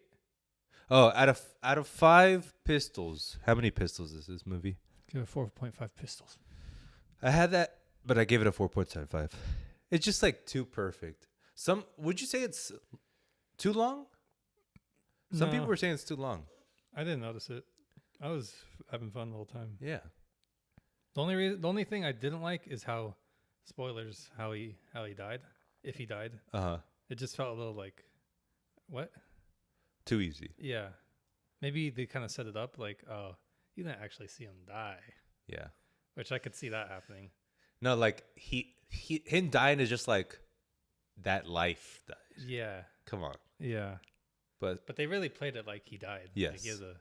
Oh, out of 5 pistols, how many pistols is this movie? Give it 4.5 pistols. I had that, but I gave it a 4.75. It's just like too perfect. Would you say it's too long? Some people were saying it's too long. I didn't notice it. I was having fun the whole time. Yeah. The only thing I didn't like is how spoilers how he died. If he died, it just felt a little like what? Too easy. Yeah, maybe they kind of set it up like, oh, you didn't actually see him die. Yeah. Which I could see that happening. No, like him dying is just like that life died. Yeah. Come on. Yeah. But they really played it like he died. Yes. Like he has a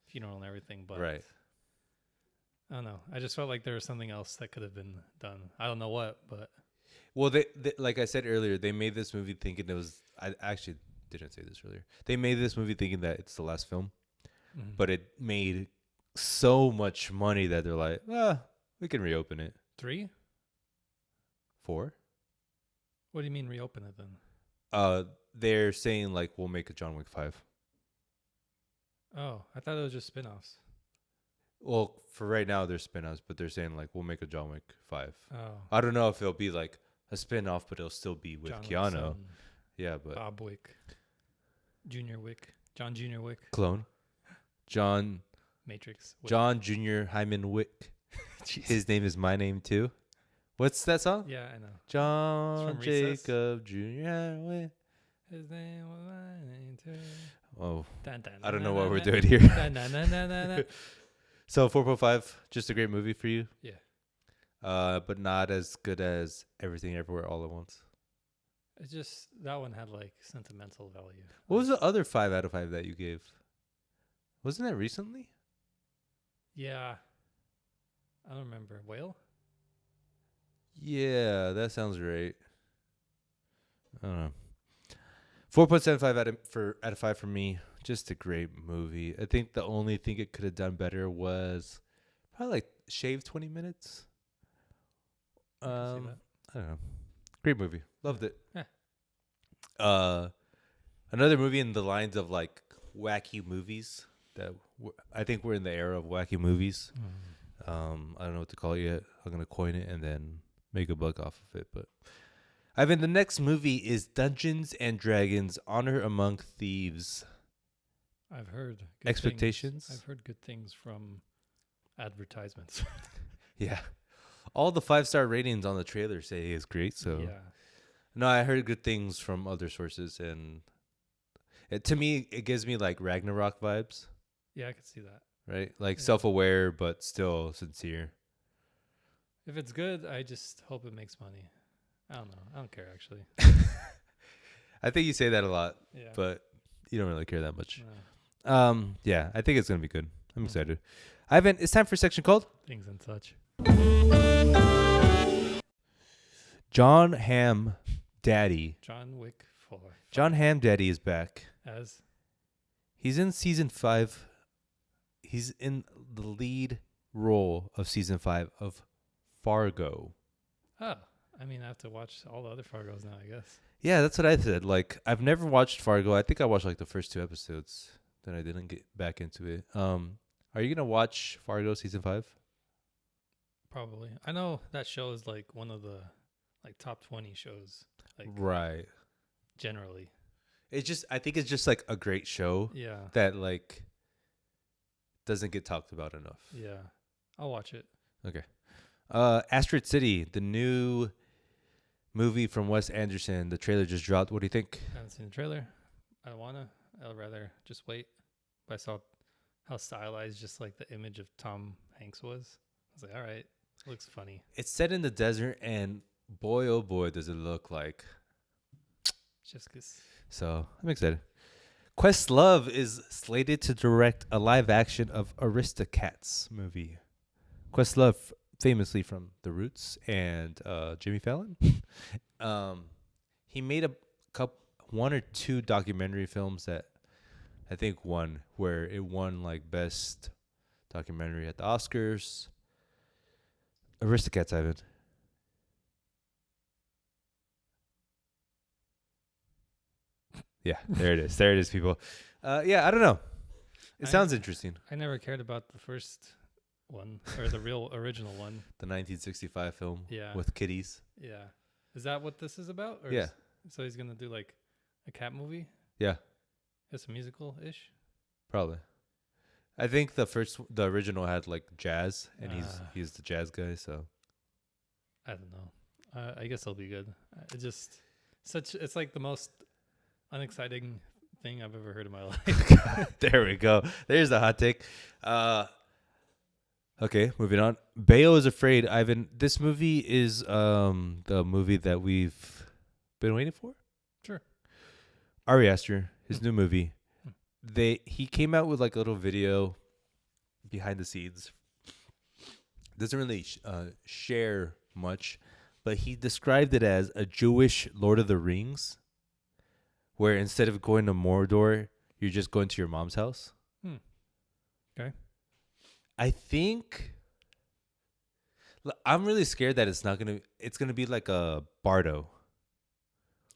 funeral and everything. But right. I don't know. I just felt like there was something else that could have been done. I don't know what, but. Well, they like I said earlier, they made this movie thinking it was. I actually didn't say this earlier. They made this movie thinking that it's the last film, but it made so much money that they're like, we can reopen it. 3? 4? What do you mean reopen it then? They're saying like we'll make a John Wick 5. Oh, I thought it was just spin-offs. Well, for right now, they're spin-offs, but they're saying like we'll make a John Wick 5. Oh. I don't know if it'll be like a spin-off, but it'll still be with John Keanu. Wick's son, Yeah, but Bob Wick. Junior Wick. John Junior Wick. clone. John Matrix. Wick. John Jr. Hyman Wick. His name is my name too. What's that song? Yeah, I know. John from Recess. Jacob Jr. Wick. His name was my name too. Oh, Dun, dun, I don't know dun, what dun, we're dun, doing here. dun, dun, dun, dun, dun, dun. So 4.5, just a great movie for you. Yeah. But not as good as Everything Everywhere All at Once. It's just that one had like sentimental value. What was the other 5 out of 5 that you gave? Wasn't that recently? Yeah. I don't remember. Whale? Yeah, that sounds right. I don't know. 4.75 out of 5 for me. Just a great movie. I think the only thing it could have done better was probably like shave 20 minutes. I can see I don't know. Great movie. Loved it. Yeah. Another movie in the lines of like wacky movies that I think we're in the era of wacky movies. I don't know what to call it yet. I'm gonna coin it and then make a buck off of it. But Ivan, the next movie is Dungeons and Dragons: Honor Among Thieves. I've heard good Expectations? I've heard good things from advertisements. Yeah, all the 5-star ratings on the trailer say it's great. So yeah. no, I heard good things from other sources, and to me, it gives me like Ragnarok vibes. Yeah, I could see that. Right, like Yeah. self-aware but still sincere. If it's good, I just hope it makes money. I don't know. I don't care actually. I think you say that a lot, Yeah. but you don't really care that much. No. Yeah, I think it's gonna be good. I'm excited. Ivan, it's time for section called Things and such. John Ham Daddy. John Wick 4. John Ham Daddy is back. As He's in season 5. He's in the lead role of season 5 of Fargo. I mean, I have to watch all the other Fargos now, I guess. Yeah, that's what I said. Like, I've never watched Fargo. I think I watched like the first 2 episodes. Then I didn't get back into it. Are you gonna watch Fargo season 5? Probably. I know that show is like one of the like top 20 shows. Like Right. generally. I think it's just like a great show Yeah. that like doesn't get talked about enough. Yeah. I'll watch it. Okay. Asteroid City, the new movie from Wes Anderson. The trailer just dropped. What do you think? I haven't seen the trailer. I'd rather just wait. But I saw how stylized just like the image of Tom Hanks was. I was like, all right, looks funny. It's set in the desert, and boy, oh boy, does it look like. Just because. So I'm excited. Questlove is slated to direct a live action of Aristocats movie. Questlove, famously from The Roots and Jimmy Fallon, he made one or two documentary films that I think won, where it won like best documentary at the Oscars. Aristocats, Ivan. Yeah, there it is. There it is, people. Yeah, I don't know. It sounds interesting. I never cared about the first one or the real original one. The 1965 film Yeah. with kitties. Yeah. Is that what this is about? Or Yeah. So he's going to do like a cat movie? Yeah, It's a musical-ish? probably. I think the original had like jazz, and he's the jazz guy. So I don't know. I guess it'll be good. It just it's like the most unexciting thing I've ever heard in my life. there we go. There's the hot take. Okay, moving on. Bayo is Afraid, Ivan. This movie is the movie that we've been waiting for. Sure. Ari Aster, his new movie. He came out with like a little video behind the scenes. Doesn't really share much, but he described it as a Jewish Lord of the Rings, where instead of going to Mordor, you're just going to your mom's house. Okay. I think I'm really scared that it's gonna be like a Bardo.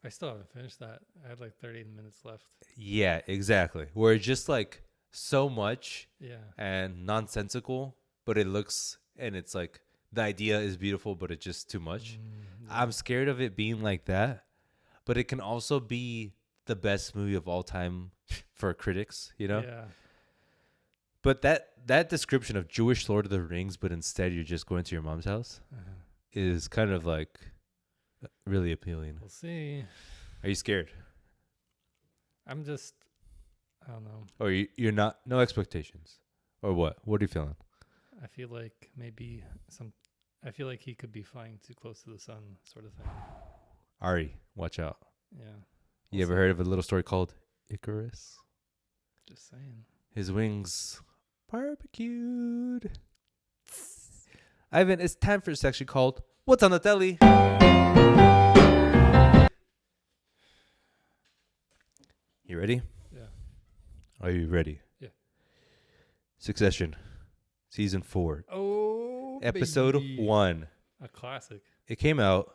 I still haven't finished that. I had like 30 minutes left. Yeah, exactly. Where it's just like so much and nonsensical, but it's like the idea is beautiful, but it's just too much. Yeah. I'm scared of it being like that, but it can also be the best movie of all time for critics, you know? Yeah. But that description of Jewish Lord of the Rings, but instead you're just going to your mom's house, is kind of like really appealing. We'll see. Are you scared? I don't know. Or you're not, no expectations? Or what? What are you feeling? I feel like I feel like he could be flying too close to the sun, sort of thing. Ari, watch out. Yeah. You ever heard of a little story called Icarus? Just saying. His wings barbecued. Ivan, it's time for a section called What's on the Telly? You ready? Yeah. Are you ready? Yeah. Succession, season 4. Oh, episode baby. 1. A classic. It came out.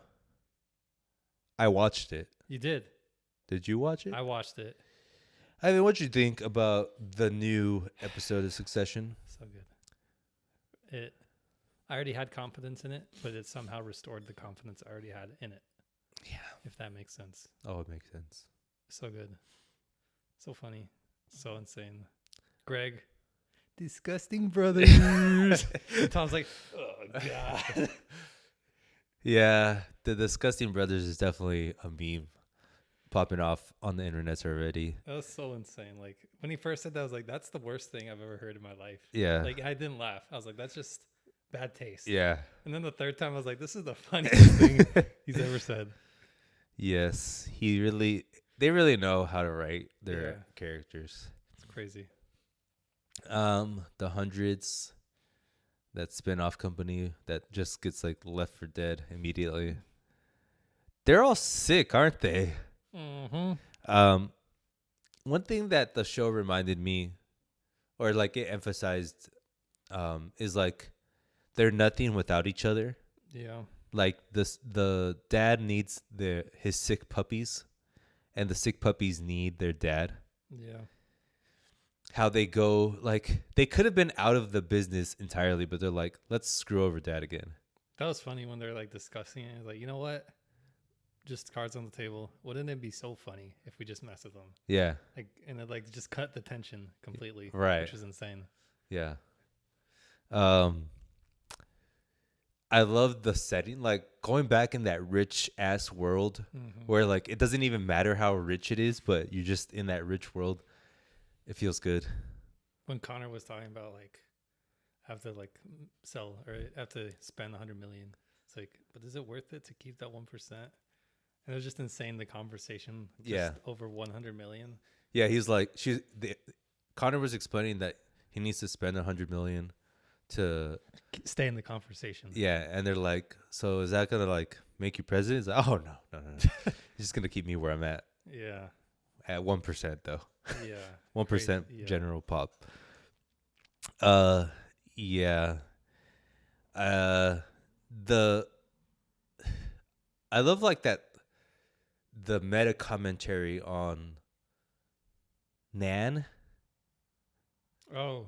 I watched it. You did. Did you watch it? I watched it. Ivan, what'd you think about the new episode of Succession? So good. I already had confidence in it, but it somehow restored the confidence I already had in it. Yeah. If that makes sense. Oh, it makes sense. So good. So funny. So insane. Greg. Disgusting brothers. And Tom's like, oh, God. Yeah, the Disgusting Brothers is definitely a meme popping off on the internet already. That was so insane. Like, when he first said that, I was like, that's the worst thing I've ever heard in my life. Yeah. Like, I didn't laugh. I was like, that's just bad taste. Yeah. And then the third time, I was like, this is the funniest thing he's ever said. Yes, they really know how to write their characters. It's crazy. The Hundreds, that spin-off company that just gets like left for dead immediately. They're all sick, aren't they? Mm-hmm. One thing that the show reminded me, or like it emphasized, is like they're nothing without each other. Yeah. Like the dad needs his sick puppies, and the sick puppies need their dad. Yeah. How they go, like they could have been out of the business entirely, but they're like, let's screw over dad again. That was funny when they're like discussing it. It's like, you know what? Just cards on the table. Wouldn't it be so funny if we just mess with them? Yeah. Like, and it like just cut the tension completely. Right. Which is insane. Yeah. I love the setting, like going back in that rich ass world Mm-hmm. where like it doesn't even matter how rich it is, but you're just in that rich world. It feels good. When Connor was talking about like have to like sell or have to spend 100 million, it's like, but is it worth it to keep that 1%? And it was just insane. The conversation Yeah. just over 100 million. Yeah, he's like Connor was explaining that he needs to spend 100 million to Stay in the conversation. yeah, and they're like, so is that gonna like make you president? He's like, oh no, no, no, no. He's just gonna keep me where I'm Yeah. at 1% though. Yeah. 1% Crazy. Yeah. general pop. Uh, yeah. Uh, the I love like that the meta commentary on Nan Oh,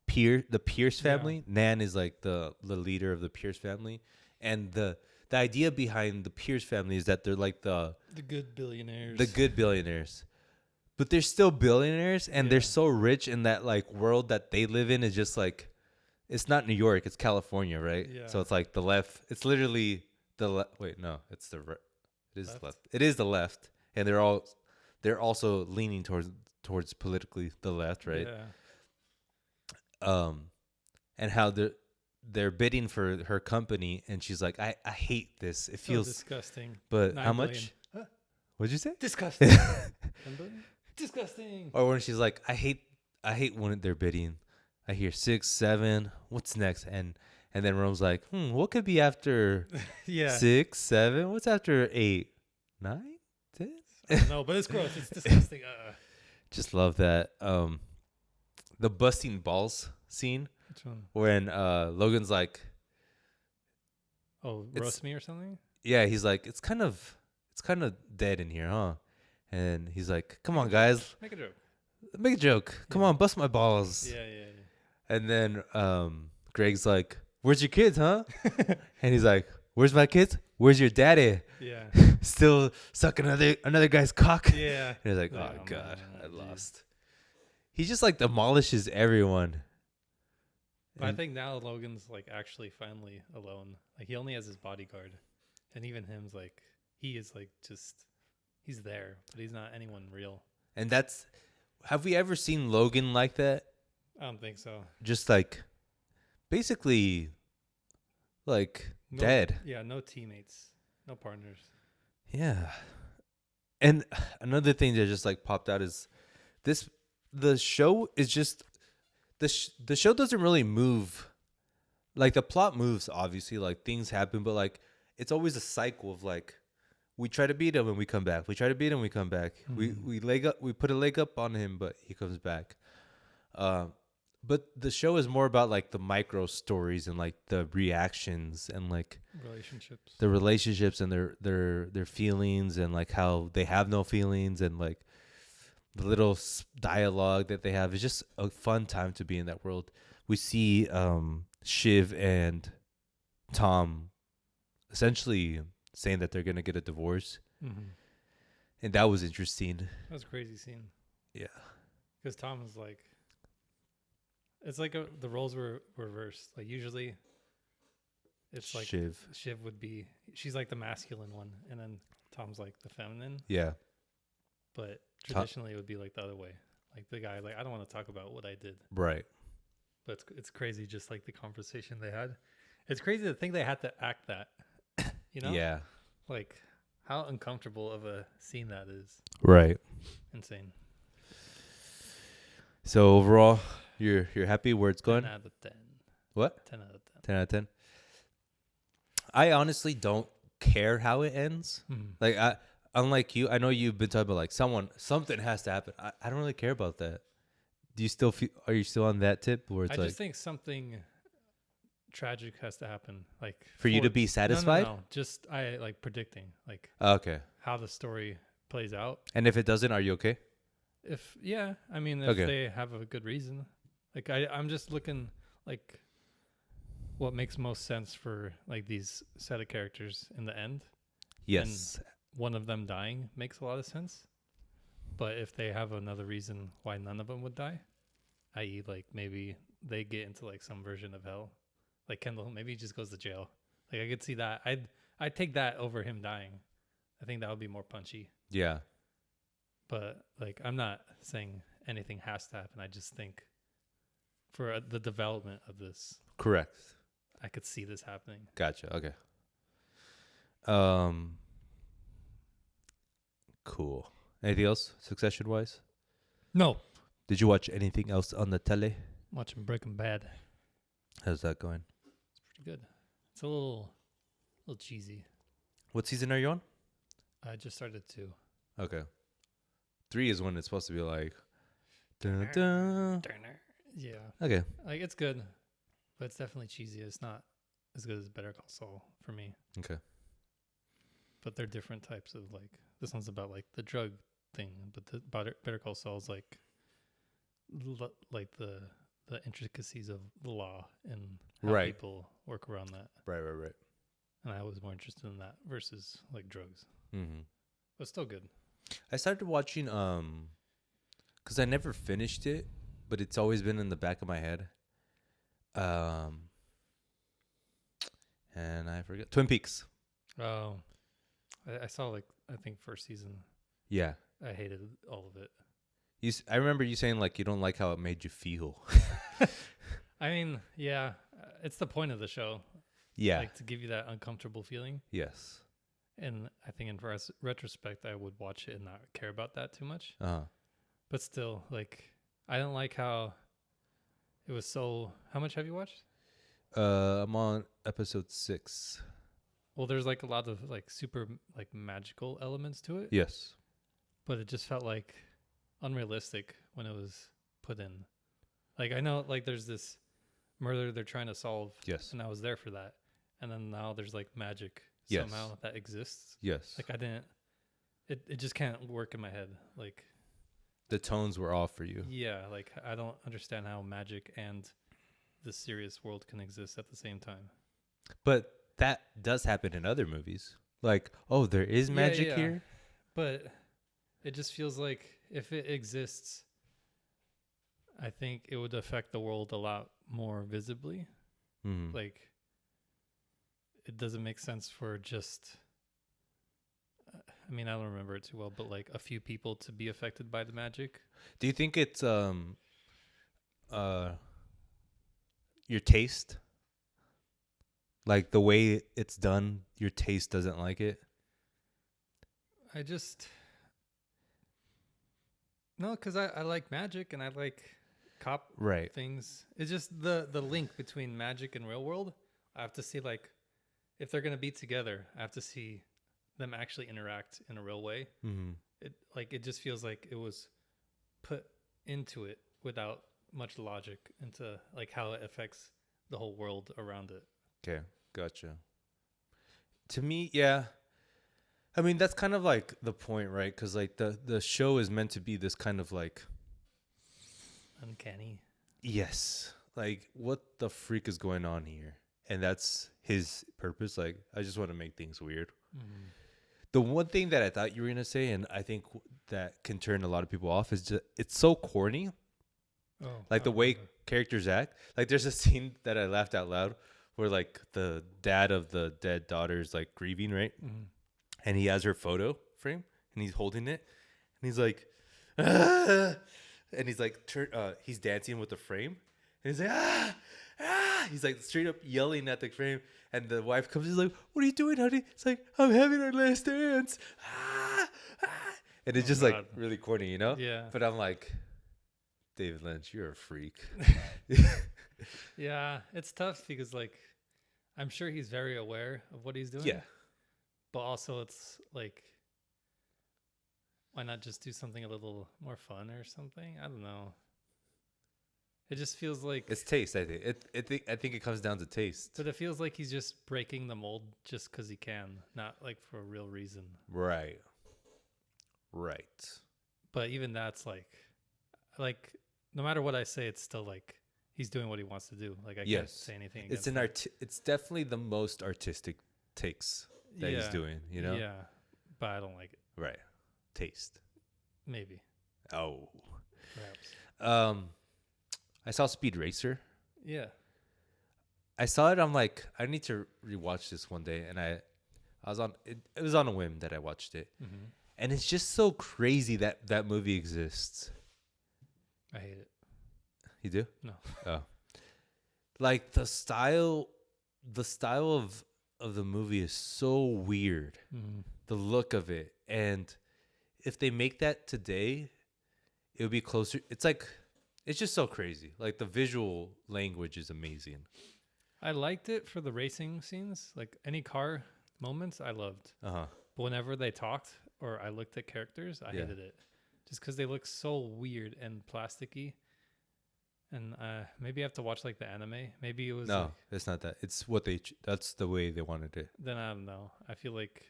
the Pierce yeah. family. Nan is like the leader of the Pierce family, and the idea behind the Pierce family is that they're like The good billionaires. the good billionaires, but they're still billionaires, and they're Yeah. so rich in that like world that they live in is just like it's not New York, it's California, right? Yeah. So it's like the left. It's literally the wait, no, it's the it is Left? the left. It is the left, and they're also leaning towards politically the left, right? Yeah. And how they're bidding for her company, and she's like, I hate this. It So feels, disgusting. but 9 how billion. much? Huh? What'd you say? Disgusting. 10 billion? Disgusting. Or when she's like, I hate when they're bidding. I hear 6, 7. What's next? And then Rome's like, what could be after Yeah. 6, 7? What's after 8, 9, 10? I don't know, but it's gross. It's disgusting. Just love that. The busting balls scene Which one? when Logan's like, Oh, It's- roast me or something? yeah, he's like, it's kind of dead in here, huh? And he's like, come on, guys, Make a joke. make a joke. Come Yeah. on, bust my balls. Yeah, yeah, And then Greg's like, where's your kids, huh? yeah. And he's like, where's my kids? Where's your daddy? Yeah. Still sucking another guy's cock. Yeah. And he's like, Like, oh, oh, God, man, I dude. lost. He just like demolishes everyone. But I And- think now Logan's like actually finally alone. Like he only has his bodyguard. And even him's like he is like just he's there, but he's not anyone real. and that's, have we ever seen Logan like that? I don't think so. Just like, basically, like No, dead. Yeah, no teammates, no partners. Yeah. And another thing that just like popped out is the show is just the show doesn't really move. Like the plot moves obviously, like things happen, but like it's always a cycle of like we try to beat him and we come back. We try to beat him, we come back. We put a leg up on him, but he comes back. But the show is more about like the micro stories and like the reactions and like Relationships. the relationships and their feelings and like how they have no feelings and like the little dialogue that they have. Is just a fun time to be in that world. We see Shiv and Tom essentially saying that they're gonna get a divorce, and that was interesting. That was a crazy scene. Yeah, Because Tom was like, it's like the roles were reversed. Like usually, it's like Shiv. would be she's like the masculine one, and then Tom's like the feminine. Yeah, But traditionally, it would be like the other way. Like the guy, like I don't want to talk about what I did, right. but it's crazy. Just like the conversation they had, it's crazy to think they had to act that. You know? Yeah, Like how uncomfortable of a scene that is. right. Insane. So overall, you're happy where it's going? 10 out of 10. What? 10 out of 10. 10 out of 10. I honestly don't care how it ends. Like unlike you, I know you've been talking about like something has to happen. I don't really care about that. Do you still feel? Are you still on that tip where it's I like just think something tragic has to happen. Like for you to be satisfied? No. Just I like predicting like Okay. how the story plays out. And if it doesn't, are you okay? If I mean if Okay. they have a good reason. Like I'm just looking like what makes most sense for like these set of characters in the end. Yes. One of them dying makes a lot of sense. But if they have another reason why none of them would die, i.e. like maybe they get into like some version of hell. Like Kendall, maybe he just goes to jail. Like I could see that. I'd take that over him dying. I think that would be more punchy. Yeah. But like I'm not saying anything has to happen. I just think for the development of this, Correct. I could see this happening. Gotcha. Okay. Cool. Anything else Succession wise? No. Did you watch anything else on the tele? Watching Breaking Bad. How's that going? It's pretty good. It's a little cheesy. What season are you on? I just started 2. Okay. 3 is when it's supposed to be like. Dun, dun. Yeah. Okay. Like it's good, but it's definitely cheesy. It's not as good as Better Call Saul for me. Okay. But they're different types of like. This one's about like the drug thing, but the Better Call Saul is like the intricacies of the law and how people work around that. Right. And I was more interested in that versus like drugs. Mm-hmm. But still good. I started watching because I never finished it, but it's always been in the back of my head. And I forget Twin Peaks. Oh, I saw like I think first season. Yeah. I hated all of it. I remember you saying like you don't like how it made you feel. I mean, yeah, it's the point of the show. Yeah. Like to give you that uncomfortable feeling. Yes. And I think in retrospect, I would watch it and not care about that too much. Uh-huh. But still, like, I don't like how it was so. How much have you watched? I'm on episode 6. Well, there's like a lot of like super like magical elements to it. Yes. But it just felt like unrealistic when it was put in. Like I know like there's this murder they're trying to solve. Yes. And I was there for that. And then now there's like magic Yes. somehow that exists. Yes. Like I didn't. It just can't work in my head. Like the tones were off for you. yeah, like I don't understand how magic and the serious world can exist at the same time. But that does happen in other movies. Like, oh, there is magic here. But it just feels like if it exists, I think it would affect the world a lot more visibly. Mm-hmm. Like, it doesn't make sense for just, I mean, I don't remember it too well, but like a few people to be affected by the magic. Do you think it's your taste? Like the way it's done, your taste doesn't like it? I just, no, because I like magic and I like cop things. It's just the link between magic and real world. I have to see like, if they're going to be together, I have to see them actually interact in a real way. Mm-hmm. It just feels like it was put into it without much logic into like how it affects the whole world around it. Okay, gotcha. To me, yeah. I mean, that's kind of like the point, right? Because like the show is meant to be this kind of like uncanny. Yes, like what the freak is going on here? And that's his purpose. Like, I just want to make things weird. Mm-hmm. The one thing that I thought you were gonna say, and I think that can turn a lot of people off, is just it's so corny. Oh, like the way characters act. Like, there's a scene that I laughed out loud where like the dad of the dead daughter is like grieving, right? Mm-hmm. And he has her photo frame and he's holding it, and he's like, ah! And he's like, he's dancing with the frame, and he's like, ah! Ah! He's like straight up yelling at the frame, and the wife comes. He's like, "What are you doing, honey?" It's like, "I'm having our last dance." Ah! Ah! And it's just God. Like really corny, you know? Yeah. But I'm like, David Lynch, you're a freak. Yeah, it's tough because like, I'm sure he's very aware of what he's doing. Yeah. But also, it's like, why not just do something a little more fun or something? I don't know. It just feels like it's taste. I think I think it comes down to taste. But it feels like he's just breaking the mold just because he can, not like for a real reason. Right. But even that's like no matter what I say, it's still like he's doing what he wants to do. Like I can't say anything. It's it's definitely the most artistic takes that he's doing. You know. Yeah, but I don't like it. Right. Taste. Maybe. Oh. Perhaps. I saw Speed Racer. Yeah. I saw it. I'm like, I need to rewatch this one day, and I was on. It was on a whim that I watched it, Mm-hmm. and it's just so crazy that that movie exists. I hate it. You do? No. Oh, like the style of the movie is so weird. Mm-hmm. The look of it, and if they make that today, it would be closer. It's like it's just so crazy. Like the visual language is amazing. I liked it for the racing scenes. Like any car moments, I loved. Uh huh. But whenever they talked or I looked at characters, I Yeah. hated it. Just because they look so weird and plasticky. And maybe I have to watch like the anime. Maybe it was No, like, it's not that. It's what they. That's the way they wanted it. then I don't know. I feel like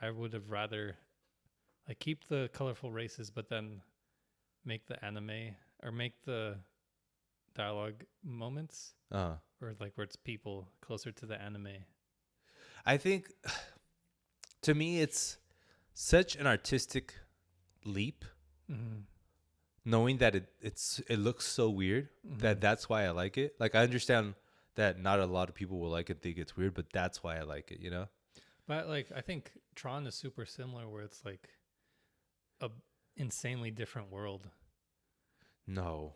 I would have rather like keep the colorful races, but then make the anime or make the dialogue moments Uh, or like where it's people closer to the anime. I think to me it's such an artistic leap, Mm-hmm. knowing that it looks so weird that that's why I like it. Like I understand that not a lot of people will like it, think it's weird, but that's why I like it. You know? But like I think Tron is super similar where it's like a insanely different world. No,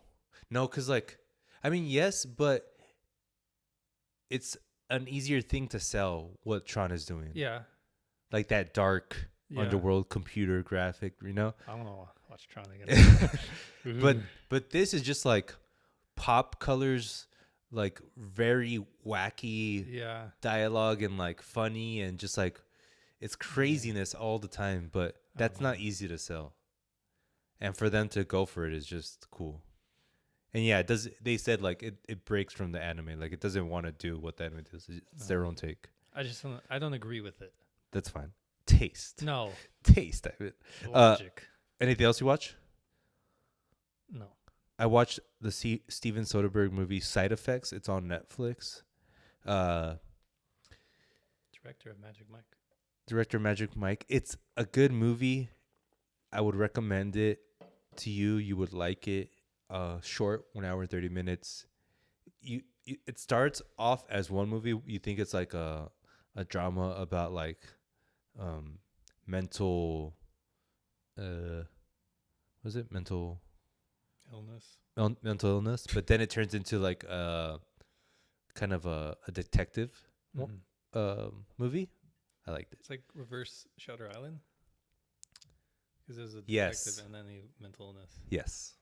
because like I mean yes, but it's an easier thing to sell what Tron is doing. Yeah. Like that dark Yeah. underworld computer graphic, you know? I want to watch Tron again. But this is just like pop colors, like very wacky yeah. dialogue and like funny and just like it's craziness all the time, but that's not easy to sell. And for them to go for it is just cool. And yeah, it does. They said like it breaks from the anime. Like it doesn't want to do what the anime does. It's their own take. I don't agree with it. That's fine. Taste. No. Taste. I mean. Logic. Anything else you watch? No. I watched the Steven Soderbergh movie Side Effects. It's on Netflix. Director of Magic Mike. Director Magic Mike. It's a good movie. I would recommend it to you. You would like it. Short, 1 hour and 30 minutes. It starts off as one movie. You think it's like a drama about like mental was it mental mental illness, but then it turns into like kind of a detective movie. I liked it. It's like reverse Shutter Island. Because there's a detective Yes. and then the mental illness. Yes,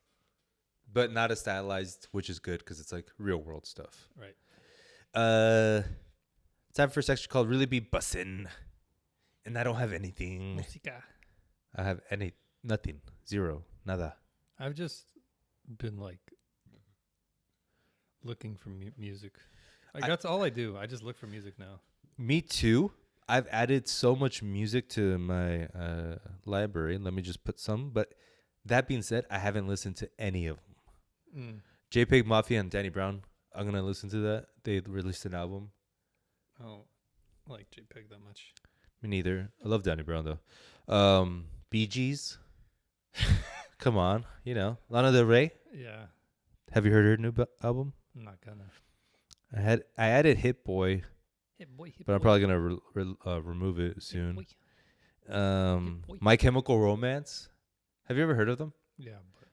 but not as stylized, which is good because it's like real world stuff. Right. Time for a section called "Really Be Bussin'," and I don't have anything. Musica. I have nothing, zero, nada. I've just been like looking for music. Like that's all I do. I just look for music now. Me too. I've added so much music to my library. Let me just put some. But that being said, I haven't listened to any of them. JPEG Mafia and Danny Brown. I'm going to listen to that. They released an album. I don't like JPEG that much. Me neither. I love Danny Brown, though. Bee Gees. Come on. You know. Lana Del Rey. Yeah. Have you heard her new album? I'm not gonna. I added Hit Boy. Hit boy, But I'm probably gonna remove it soon. My Chemical Romance. Have you ever heard of them? Yeah. But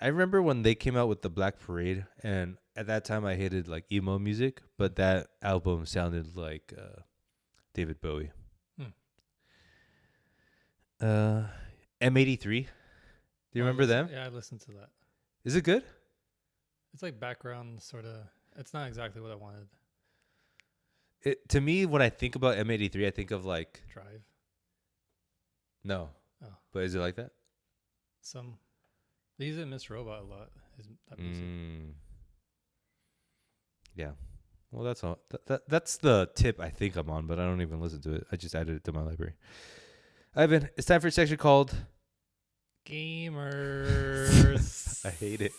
I remember when they came out with the Black Parade, and at that time I hated like emo music, but that album sounded like David Bowie. M83. Do you remember them? Yeah, I listened to that. Is it good? It's like background sort of. It's not exactly what I wanted. To me, when I think about M83, I think of like Drive. no. Oh. But is it like that? They use it in Miss Robot a lot. That music. Yeah. Well, that's all. That's the tip I think I'm on, but I don't even listen to it. I just added it to my library. Ivan, it's time for a section called Gamers. I hate it.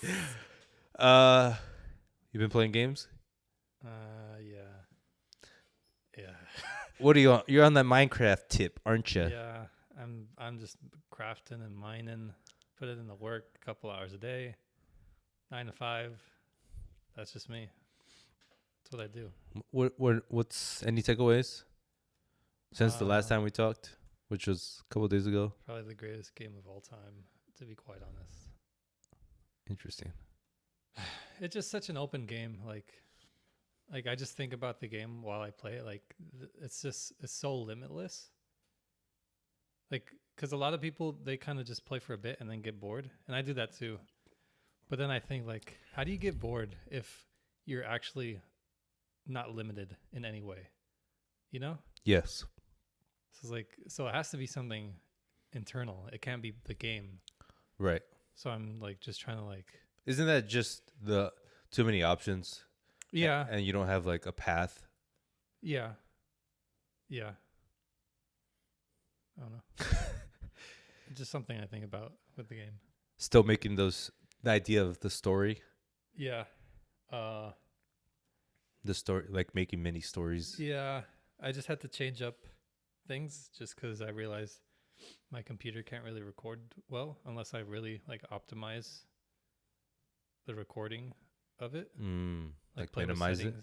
You've been playing games? Yeah. What are you on? You're on that Minecraft tip, aren't you? Yeah. I'm just crafting and mining. Put it in the work a couple hours a day. 9 to 5. That's just me. That's what I do. What's any takeaways since the last time we talked, which was a couple of days ago? Probably the greatest game of all time, to be quite honest. Interesting. It's just such an open game. Like I just think about the game while I play it. Like it's so limitless. Like, because a lot of people, they kind of just play for a bit and then get bored, and I do that too. But then I think, like, how do you get bored if you're actually not limited in any way? You know? Yes. So it's like, so it has to be something internal. It can't be the game. Right. So I'm like just trying to like. Isn't that just the too many options? Yeah. And you don't have like a path. Yeah. Yeah. I don't know. It's just something I think about with the game. Still making the idea of the story. Yeah. The story, like making mini stories. Yeah. I just had to change up things just because I realized my computer can't really record well unless I really like optimize the recording of it. Like play minimize it.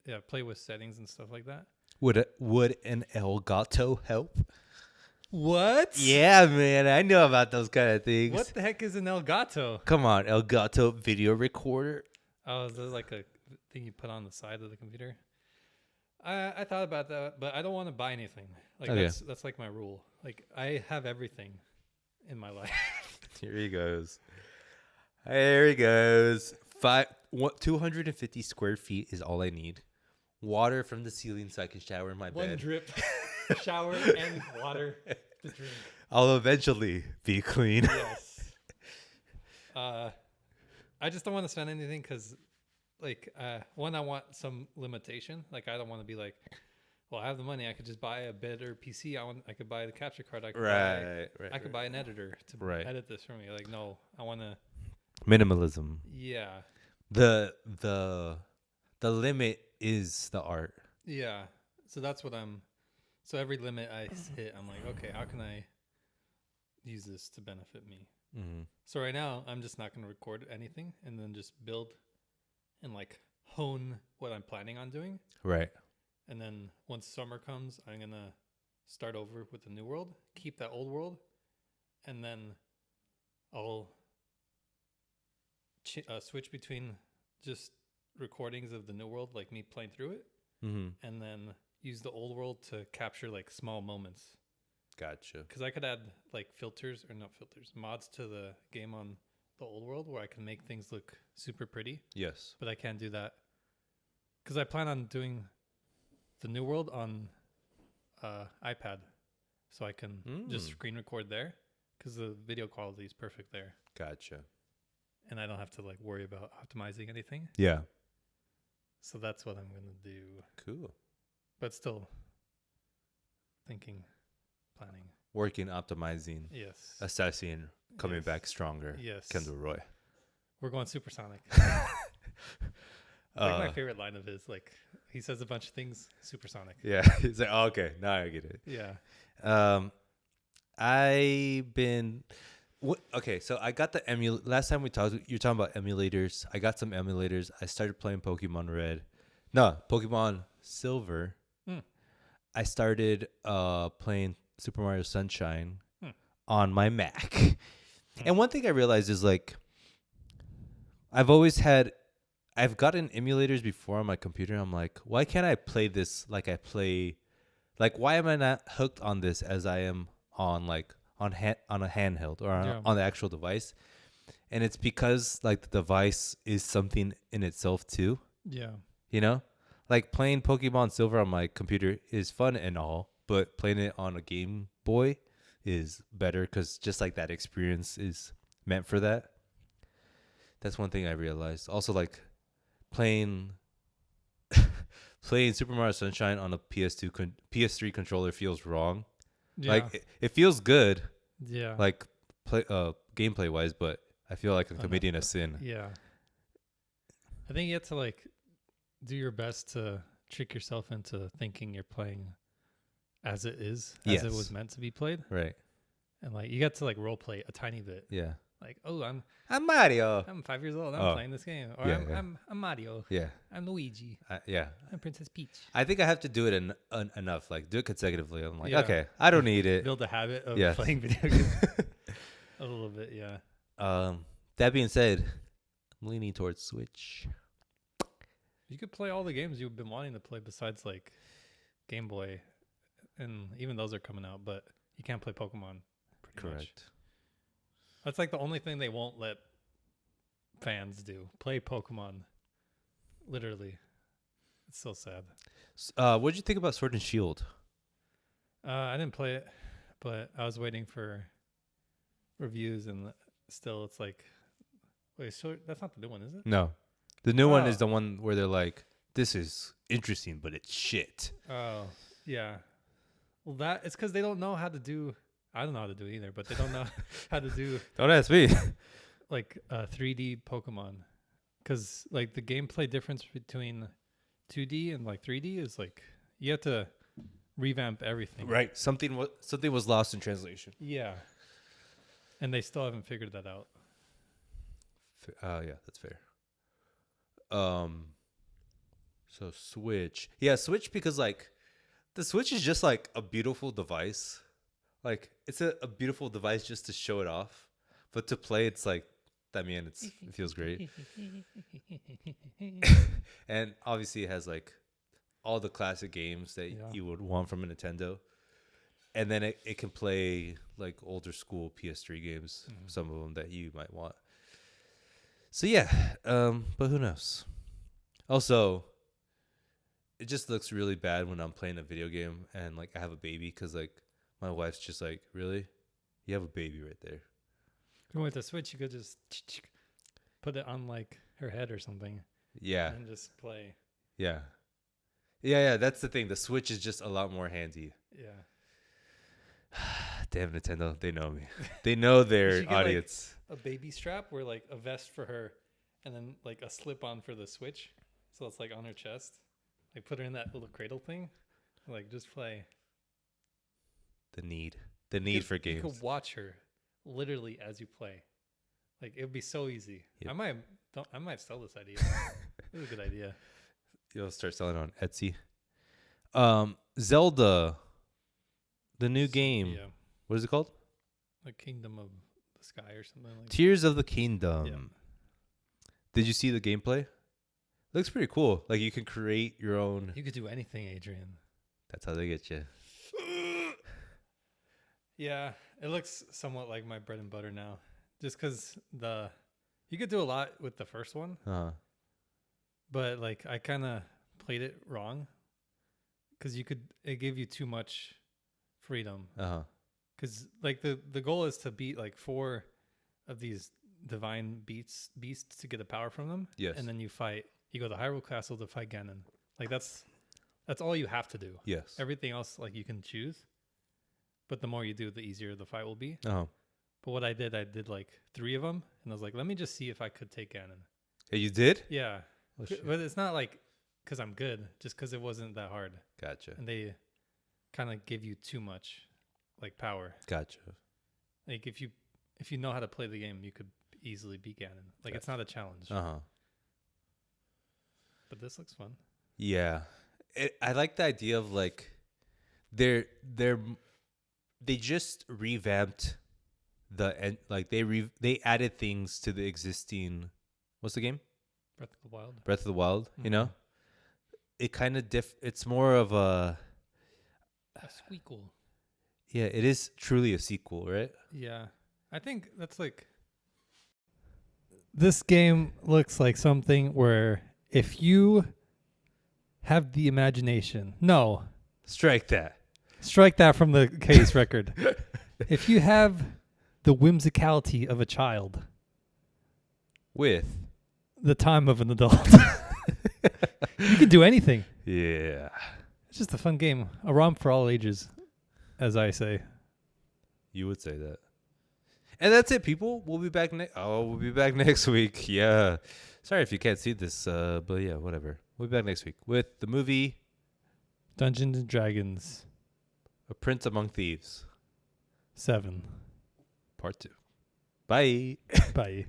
Yeah, play with settings and stuff like that. Would an Elgato help? What? Yeah, man, I know about those kind of things. What the heck is an Elgato? Come on, Elgato video recorder. Oh, is it like a thing you put on the side of the computer? I thought about that, but I don't want to buy anything. Like that's like my rule. Like I have everything in my life. Here he goes. There he goes. 250 square feet is all I need. Water from the ceiling so I can shower in my bed. One drip, shower and water to drink. I'll eventually be clean. Yes. I just don't want to spend anything because, like, one, I want some limitation. Like, I don't want to be like, well, I have the money. I could just buy a better PC. I could buy the capture card. I could buy an editor to edit this for me. Like, no, I want to. Minimalism. Yeah. The limit is the art. Yeah. So that's what so every limit I hit, I'm like, okay, how can I use this to benefit me? Mm-hmm. So right now, I'm just not going to record anything and then just build and like hone what I'm planning on doing. Right. And then once summer comes, I'm going to start over with the new world, keep that old world, and then I'll switch between just recordings of the new world, like me playing through it, and then use the old world to capture like small moments. Gotcha. Because I could add like mods to the game on the old world where I can make things look super pretty. Yes. But I can't do that because I plan on doing the new world on iPad, so I can just screen record there because the video quality is perfect there. Gotcha. And I don't have to like worry about optimizing anything. Yeah. So that's what I'm going to do. Cool. But still thinking, planning. Working, optimizing. Yes. Assessing, coming back stronger. Yes. Kendall Roy. We're going supersonic. My favorite line of his, like, he says a bunch of things, supersonic. Yeah. He's like, oh, okay, now I get it. Yeah. Okay, so I got the last time we talked, you're talking about emulators. I got some emulators. I started playing Pokemon Silver. I started playing Super Mario Sunshine on my Mac. And one thing I realized is like I've gotten emulators before on my computer. I'm like, why can't I play this like I play? Like, why am I not hooked on this as I am on like on a handheld or on the actual device? And it's because like the device is something in itself too. Yeah. You know, like playing Pokemon Silver on my computer is fun and all, but playing it on a Game Boy is better because just like that experience is meant for that. That's one thing I realized. Also, like playing Super Mario Sunshine on a PS3 controller feels wrong. Yeah. Like it feels good. Yeah. Like gameplay wise, but I feel like I'm committing a sin. Yeah. I think you have to like do your best to trick yourself into thinking you're playing as it is, as it was meant to be played. Right. and like you got to like role play a tiny bit. Yeah. Like, oh, I'm Mario. 5 years old. I'm Oh. playing this game, or Yeah, I'm Mario. Yeah. I'm Luigi. Yeah. I'm Princess Peach. I think I have to do it enough, like do it consecutively. I'm like, Yeah. okay, I don't need it. Build a habit of Yes. playing video games. A little bit, yeah. That being said, I'm leaning towards Switch. You could play all the games you've been wanting to play besides like Game Boy, and even those are coming out, but you can't play Pokemon. Pretty much. That's like the only thing they won't let fans do. Play Pokemon. Literally. It's so sad. What did you think about Sword and Shield? I didn't play it, but I was waiting for reviews, and still it's like, wait, so that's not the new one, is it? No. The new one Oh. is the one where they're like, this is interesting, but it's shit. Oh, yeah. Well, it's because they don't know how to do. I don't know how to do it either, but they don't know how to do Don't ask me. like 3D Pokemon, because like the gameplay difference between 2D and like 3D is like you have to revamp everything. Right. Something was lost in translation. Yeah. And they still haven't figured that out. Yeah, that's fair. So Switch. Yeah, Switch, because like the Switch is just like a beautiful device. Like it's a beautiful device just to show it off. But to play, it's like, I mean, it feels great. And obviously it has like all the classic games that you would want from a Nintendo. And then it can play like older school PS3 games, some of them that you might want. So yeah, but who knows? Also, it just looks really bad when I'm playing a video game and like I have a baby, because like my wife's just like, really? You have a baby right there. With the Switch, you could just put it on like her head or something. Yeah. And just play. Yeah. Yeah, that's the thing. The Switch is just a lot more handy. Yeah. Damn Nintendo, they know me. They know their get, audience. Like, a baby strap where like a vest for her and then like a slip on for the Switch. So it's like on her chest. Like put her in that little cradle thing. Like just play. The need for games. You could watch her literally as you play. Like it would be so easy. Yep. I might sell this idea. It's a good idea. You'll start selling on Etsy. Zelda, the new game. Yeah. What is it called? Like Kingdom of the Sky or something like that. Tears of the Kingdom. Yeah. Did you see the gameplay? Looks pretty cool. Like you can create your own. You could do anything, Adrian. That's how they get you. Yeah, it looks somewhat like my bread and butter now. Just because you could do a lot with the first one, but like I kind of played it wrong because it gave you too much freedom. Because like the goal is to beat like 4 of these divine beasts to get a power from them. Yes. And then you go to Hyrule Castle to fight Ganon. Like that's all you have to do. Yes. Everything else like you can choose. But the more you do, the easier the fight will be. But what I did like 3 of them, and I was like, let me just see if I could take Ganon. Hey, you did? Yeah. Oh, shit. But it's not like because I'm good, just because it wasn't that hard. Gotcha. And they kind of give you too much like power. Gotcha. Like if you know how to play the game, you could easily beat Ganon. Like it's not a challenge. But this looks fun. Yeah. I like the idea of like they just revamped they added things to the existing, what's the game? Breath of the Wild. Breath of the Wild, Mm-hmm. you know? It kind of it's more of a squeakle. Yeah, it is truly a sequel, right? Yeah. I think that's like this game looks like something where if you have the imagination. No. Strike that. Strike that from the case record. If you have the whimsicality of a child With the time of an adult, you can do anything. Yeah. It's just a fun game. A romp for all ages, as I say. You would say that. And that's it, people. We'll be back we'll be back next week. Yeah. Sorry if you can't see this, but yeah, whatever. We'll be back next week with the movie Dungeons and Dragons A Prince Among Thieves. 7. part 2. Bye. Bye.